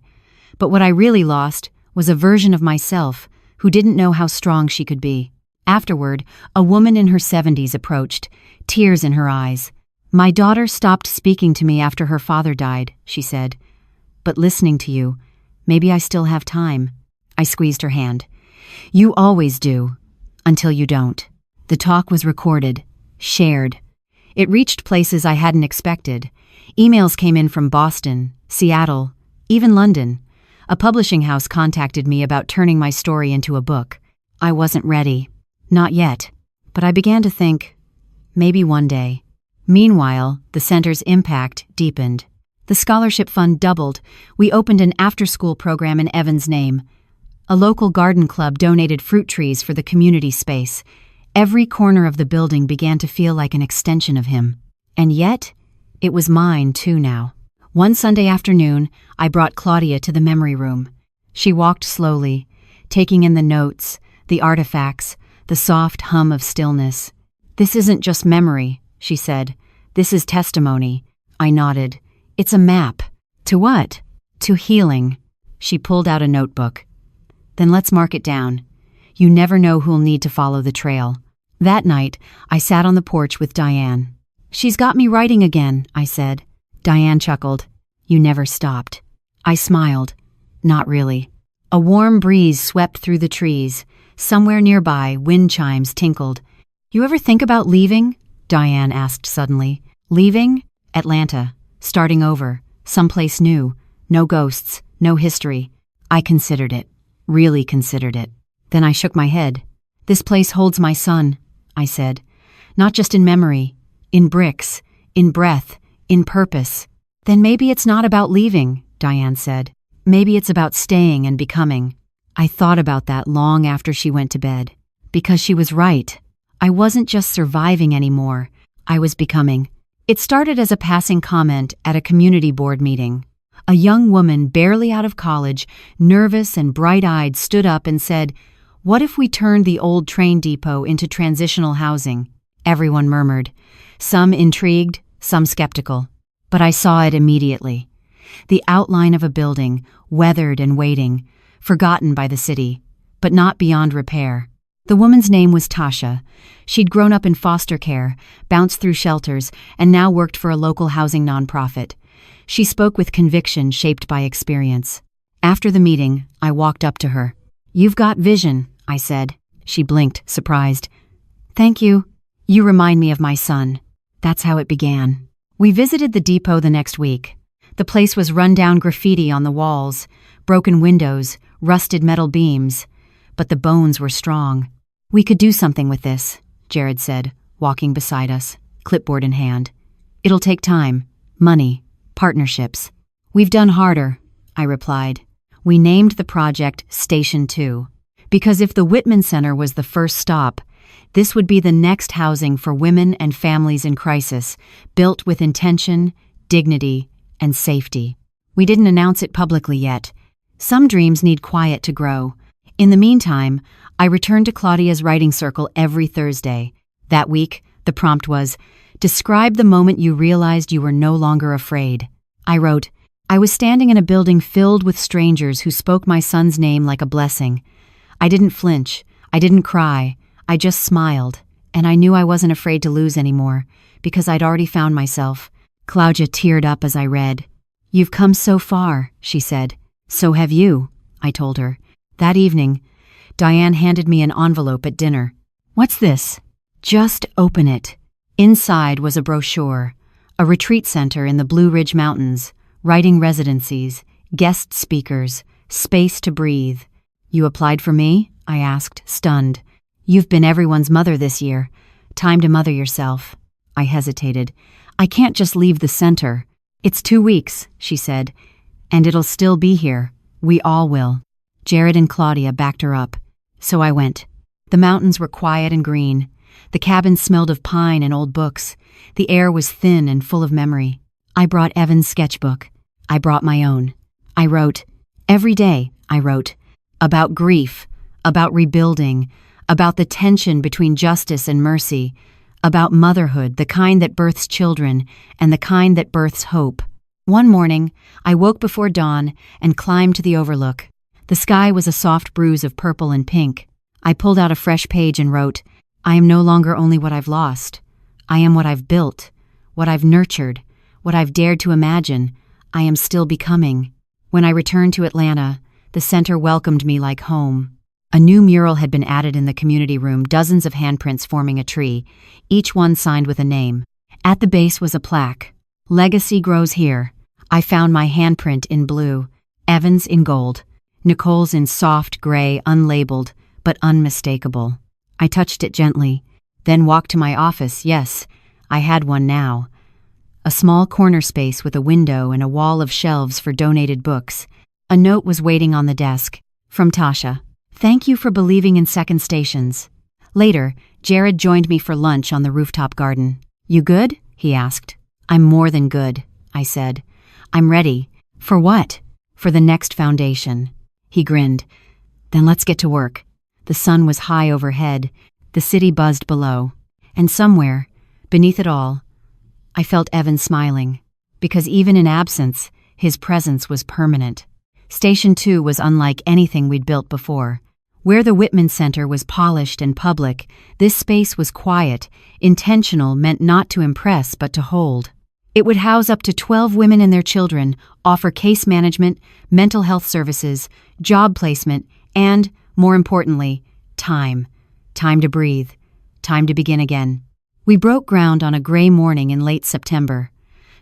"but what I really lost was a version of myself who didn't know how strong she could be." Afterward, a woman in her 70s approached, tears in her eyes. "My daughter stopped speaking to me after her father died," she said. "But listening to you, maybe I still have time." I squeezed her hand. "You always do, until you don't." The talk was recorded, shared. It reached places I hadn't expected. Emails came in from Boston, Seattle, even London. A publishing house contacted me about turning my story into a book. I wasn't ready. Not yet. But I began to think, maybe one day. Meanwhile, the center's impact deepened. The scholarship fund doubled. We opened an after-school program in Evan's name. A local garden club donated fruit trees for the community space. Every corner of the building began to feel like an extension of him. And yet, it was mine too now. One Sunday afternoon, I brought Claudia to the memory room. She walked slowly, taking in the notes, the artifacts, the soft hum of stillness. "This isn't just memory," she said. "This is testimony." I nodded. "It's a map." "To what?" "To healing." She pulled out a notebook. "Then let's mark it down. You never know who'll need to follow the trail." That night, I sat on the porch with Diane. "She's got me writing again," I said. Diane chuckled. "You never stopped." I smiled. Not really. A warm breeze swept through the trees. Somewhere nearby, wind chimes tinkled. "You ever think about leaving?" Diane asked suddenly. "Leaving?" "Atlanta. Starting over. Someplace new. No ghosts. No history." I considered it. Really considered it. Then I shook my head. "This place holds my son," I said. "Not just in memory. In bricks. In breath. In purpose." "Then maybe it's not about leaving," Diane said. "Maybe it's about staying and becoming." I thought about that long after she went to bed. Because she was right. I wasn't just surviving anymore. I was becoming. It started as a passing comment at a community board meeting. A young woman barely out of college, nervous and bright-eyed, stood up and said, "What if we turned the old train depot into transitional housing?" Everyone murmured. Some intrigued, some skeptical. But I saw it immediately. The outline of a building, weathered and waiting, forgotten by the city, but not beyond repair. The woman's name was Tasha. She'd grown up in foster care, bounced through shelters, and now worked for a local housing nonprofit. She spoke with conviction shaped by experience. After the meeting, I walked up to her. "You've got vision," I said. She blinked, surprised. "Thank you. You remind me of my son." That's how it began. We visited the depot the next week. The place was run-down graffiti on the walls, broken windows, rusted metal beams. But the bones were strong. "We could do something with this," Jared said, walking beside us, clipboard in hand. "It'll take time, money, partnerships." "We've done harder," I replied. We named the project Station 2. Because if the Whitman Center was the first stop, this would be the next housing for women and families in crisis, built with intention, dignity, and safety. We didn't announce it publicly yet. Some dreams need quiet to grow. In the meantime, I returned to Claudia's writing circle every Thursday. That week, the prompt was, "Describe the moment you realized you were no longer afraid." I wrote, "I was standing in a building filled with strangers who spoke my son's name like a blessing. I didn't flinch. I didn't cry. I just smiled, and I knew I wasn't afraid to lose anymore, because I'd already found myself." Claudia teared up as I read. "You've come so far," she said. "So have you," I told her. That evening, Diane handed me an envelope at dinner. "What's this?" "Just open it." Inside was a brochure, a retreat center in the Blue Ridge Mountains, writing residencies, guest speakers, space to breathe. "You applied for me?" I asked, stunned. "You've been everyone's mother this year. Time to mother yourself." I hesitated. "I can't just leave the center." "It's 2 weeks," she said, "and it'll still be here. We all will." Jared and Claudia backed her up. So I went. The mountains were quiet and green. The cabin smelled of pine and old books. The air was thin and full of memory. I brought Evan's sketchbook. I brought my own. I wrote. Every day, I wrote. About grief, about rebuilding, about the tension between justice and mercy, about motherhood, the kind that births children, and the kind that births hope. One morning, I woke before dawn and climbed to the overlook. The sky was a soft bruise of purple and pink. I pulled out a fresh page and wrote, "I am no longer only what I've lost. I am what I've built, what I've nurtured, what I've dared to imagine. I am still becoming." When I returned to Atlanta, the center welcomed me like home. A new mural had been added in the community room, dozens of handprints forming a tree, each one signed with a name. At the base was a plaque. "Legacy grows here." I found my handprint in blue, Evan's in gold, Nicole's in soft gray, unlabeled, but unmistakable. I touched it gently, then walked to my office. Yes, I had one now. A small corner space with a window and a wall of shelves for donated books. A note was waiting on the desk. From Tasha. "Thank you for believing in second stations." Later, Jared joined me for lunch on the rooftop garden. "You good?" he asked. "I'm more than good," I said. "I'm ready." "For what?" "For the next foundation." He grinned. "Then let's get to work." The sun was high overhead. The city buzzed below. And somewhere, beneath it all, I felt Evan smiling. Because even in absence, his presence was permanent. Station 2 was unlike anything we'd built before. Where the Whitman Center was polished and public, this space was quiet, intentional, meant not to impress but to hold. It would house up to 12 women and their children, offer case management, mental health services, job placement, and, more importantly, time. Time to breathe. Time to begin again. We broke ground on a gray morning in late September.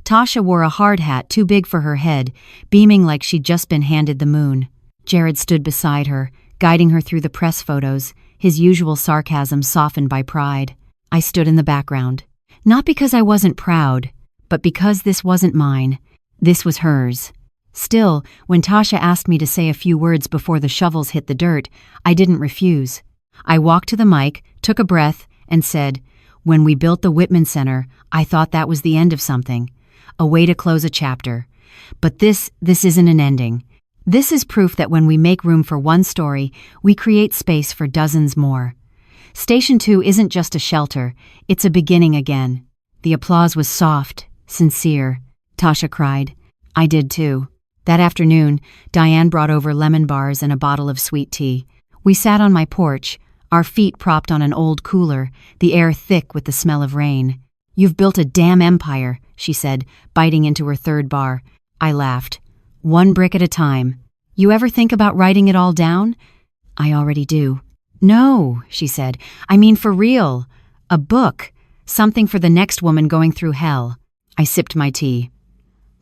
Tasha wore a hard hat too big for her head, beaming like she'd just been handed the moon. Jared stood beside her, guiding her through the press photos, his usual sarcasm softened by pride. I stood in the background. Not because I wasn't proud, but because this wasn't mine. This was hers. Still, when Tasha asked me to say a few words before the shovels hit the dirt, I didn't refuse. I walked to the mic, took a breath, and said, "When we built the Whitman Center, I thought that was the end of something. A way to close a chapter. But this isn't an ending. This is proof that when we make room for one story, we create space for dozens more. Station 2 isn't just a shelter, it's a beginning again." The applause was soft, sincere. Tasha cried. I did too. That afternoon, Diane brought over lemon bars and a bottle of sweet tea. We sat on my porch, our feet propped on an old cooler, the air thick with the smell of rain. "You've built a damn empire," she said, biting into her third bar. I laughed. "One brick at a time. You ever think about writing it all down?" "I already do." "No," she said. "I mean for real. A book. Something for the next woman going through hell." I sipped my tea.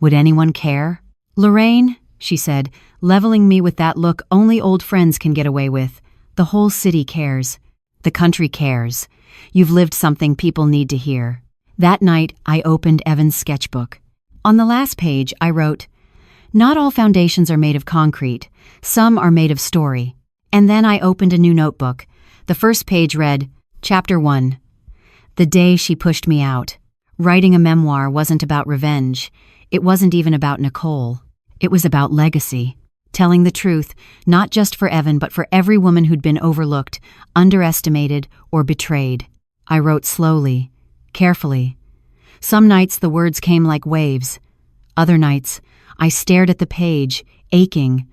"Would anyone care?" "Lorraine," she said, leveling me with that look only old friends can get away with. "The whole city cares. The country cares. You've lived something people need to hear." That night, I opened Evan's sketchbook. On the last page, I wrote, "Not all foundations are made of concrete. Some are made of story. And then I opened a new notebook. The first page read, Chapter 1. The day she pushed me out. Writing a memoir wasn't about revenge. It wasn't even about Nicole. It was about legacy. Telling the truth, not just for Evan, but for every woman who'd been overlooked, underestimated, or betrayed. I wrote slowly, carefully. Some nights the words came like waves. Other nights, I stared at the page, aching.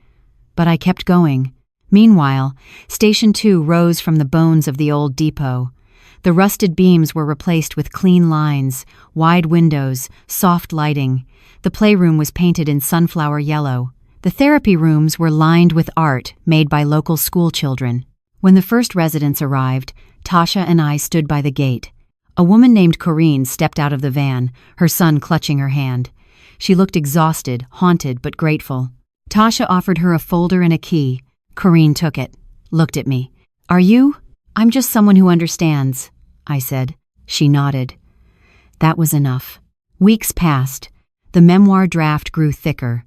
But I kept going. Meanwhile, Station 2 rose from the bones of the old depot. The rusted beams were replaced with clean lines, wide windows, soft lighting. The playroom was painted in sunflower yellow. The therapy rooms were lined with art made by local school children. When the first residents arrived, Tasha and I stood by the gate. A woman named Corinne stepped out of the van, her son clutching her hand. She looked exhausted, haunted, but grateful. Tasha offered her a folder and a key. Corinne took it, looked at me. "Are you?" "I'm just someone who understands," I said. She nodded. That was enough. Weeks passed. The memoir draft grew thicker.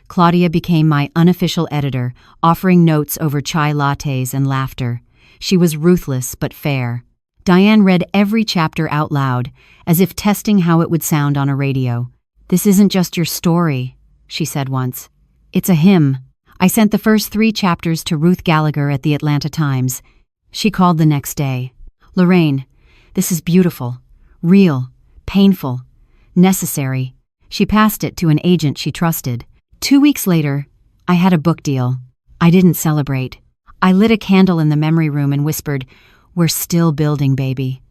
Claudia became my unofficial editor, offering notes over chai lattes and laughter. She was ruthless but fair. Diane read every chapter out loud, as if testing how it would sound on a radio. "This isn't just your story," she said once. "It's a hymn." I sent the first 3 chapters to Ruth Gallagher at the Atlanta Times. She called the next day. "Lorraine, this is beautiful, real, painful, necessary." She passed it to an agent she trusted. 2 weeks later, I had a book deal. I didn't celebrate. I lit a candle in the memory room and whispered, "We're still building, baby."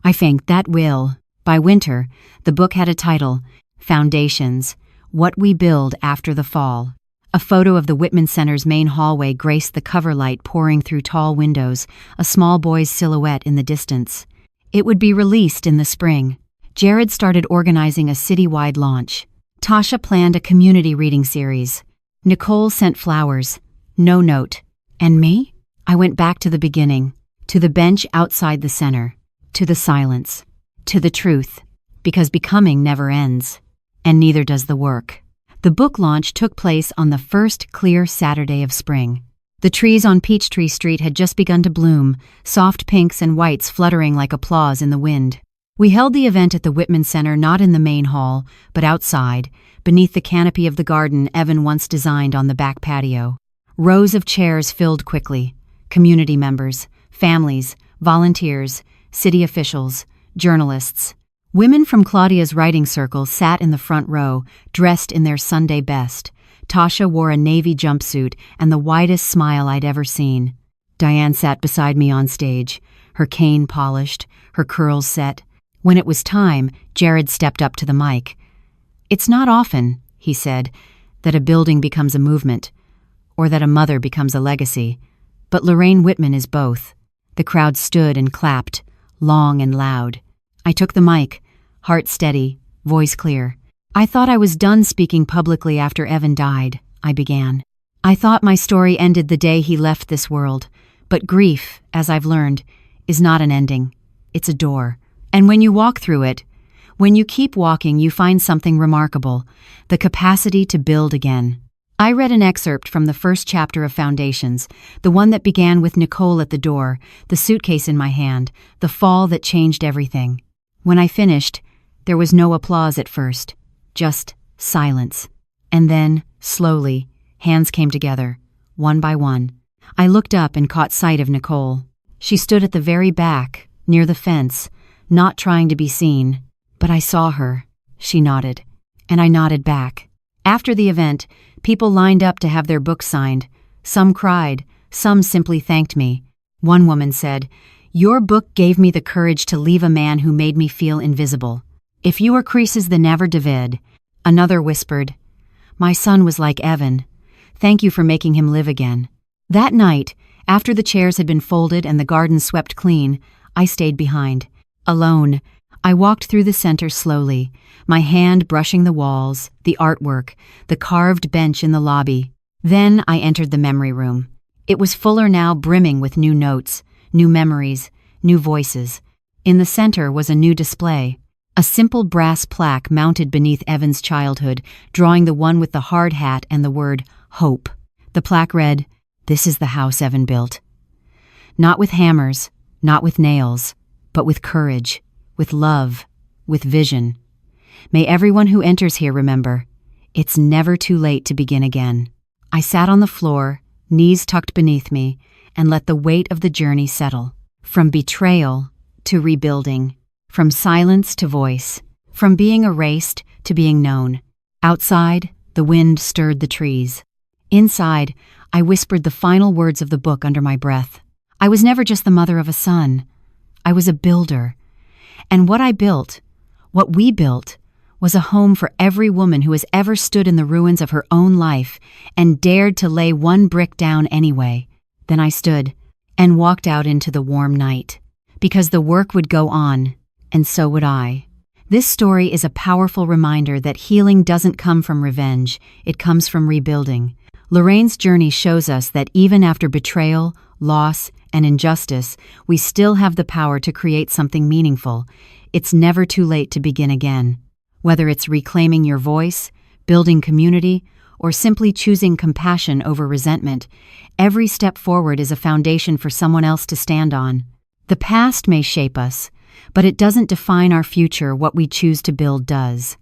I think that will. By winter, the book had a title, Foundations, What We Build After the Fall. A photo of the Whitman Center's main hallway graced the cover light pouring through tall windows, a small boy's silhouette in the distance. It would be released in the spring. Jared started organizing a citywide launch. Tasha planned a community reading series. Nicole sent flowers. No note. And me? I went back to the beginning, to the bench outside the center, to the silence, to the truth, because becoming never ends, and neither does the work. The book launch took place on the first clear Saturday of spring. The trees on Peachtree Street had just begun to bloom, soft pinks and whites fluttering like applause in the wind. We held the event at the Whitman Center, not in the main hall, but outside, beneath the canopy of the garden Evan once designed on the back patio. Rows of chairs filled quickly. Community members, families, volunteers, city officials, journalists. Women from Claudia's writing circle sat in the front row, dressed in their Sunday best. Tasha wore a navy jumpsuit and the widest smile I'd ever seen. Diane sat beside me on stage, her cane polished, her curls set. When it was time, Jared stepped up to the mic. "It's not often," he said, "that a building becomes a movement, or that a mother becomes a legacy. But Lorraine Whitman is both." The crowd stood and clapped, long and loud. I took the mic, heart steady, voice clear. "I thought I was done speaking publicly after Evan died," I began. "I thought my story ended the day he left this world. But grief, as I've learned, is not an ending. It's a door. And when you walk through it, when you keep walking, you find something remarkable, the capacity to build again." I read an excerpt from the first chapter of Foundations, the one that began with Nicole at the door, the suitcase in my hand, the fall that changed everything. When I finished, there was no applause at first, just silence. And then, slowly, hands came together, one by one. I looked up and caught sight of Nicole. She stood at the very back, near the fence, not trying to be seen. But I saw her. She nodded, and I nodded back. After the event, people lined up to have their books signed. Some cried, some simply thanked me. One woman said, "Your book gave me the courage to leave a man who made me feel invisible. If you creases the never David." Another whispered, "My son was like Evan. Thank you for making him live again." That night, after the chairs had been folded and the garden swept clean, I stayed behind. Alone, I walked through the center slowly, my hand brushing the walls, the artwork, the carved bench in the lobby. Then I entered the memory room. It was fuller now, brimming with new notes, new memories, new voices. In the center was a new display. A simple brass plaque mounted beneath Evan's childhood, drawing the one with the hard hat and the word, Hope. The plaque read, This is the house Evan built. Not with hammers, not with nails, but with courage, with love, with vision. May everyone who enters here remember, it's never too late to begin again. I sat on the floor, knees tucked beneath me, and let the weight of the journey settle. From betrayal to rebuilding, from silence to voice, from being erased to being known. Outside, the wind stirred the trees. Inside, I whispered the final words of the book under my breath. I was never just the mother of a son. I was a builder. And what I built, what we built, was a home for every woman who has ever stood in the ruins of her own life and dared to lay one brick down anyway. Then I stood and walked out into the warm night, because the work would go on, and so would I. This story is a powerful reminder that healing doesn't come from revenge, it comes from rebuilding. Lorraine's journey shows us that even after betrayal, loss, and injustice, we still have the power to create something meaningful. It's never too late to begin again. Whether it's reclaiming your voice, building community, or simply choosing compassion over resentment, every step forward is a foundation for someone else to stand on. The past may shape us, but it doesn't define our future. What we choose to build does.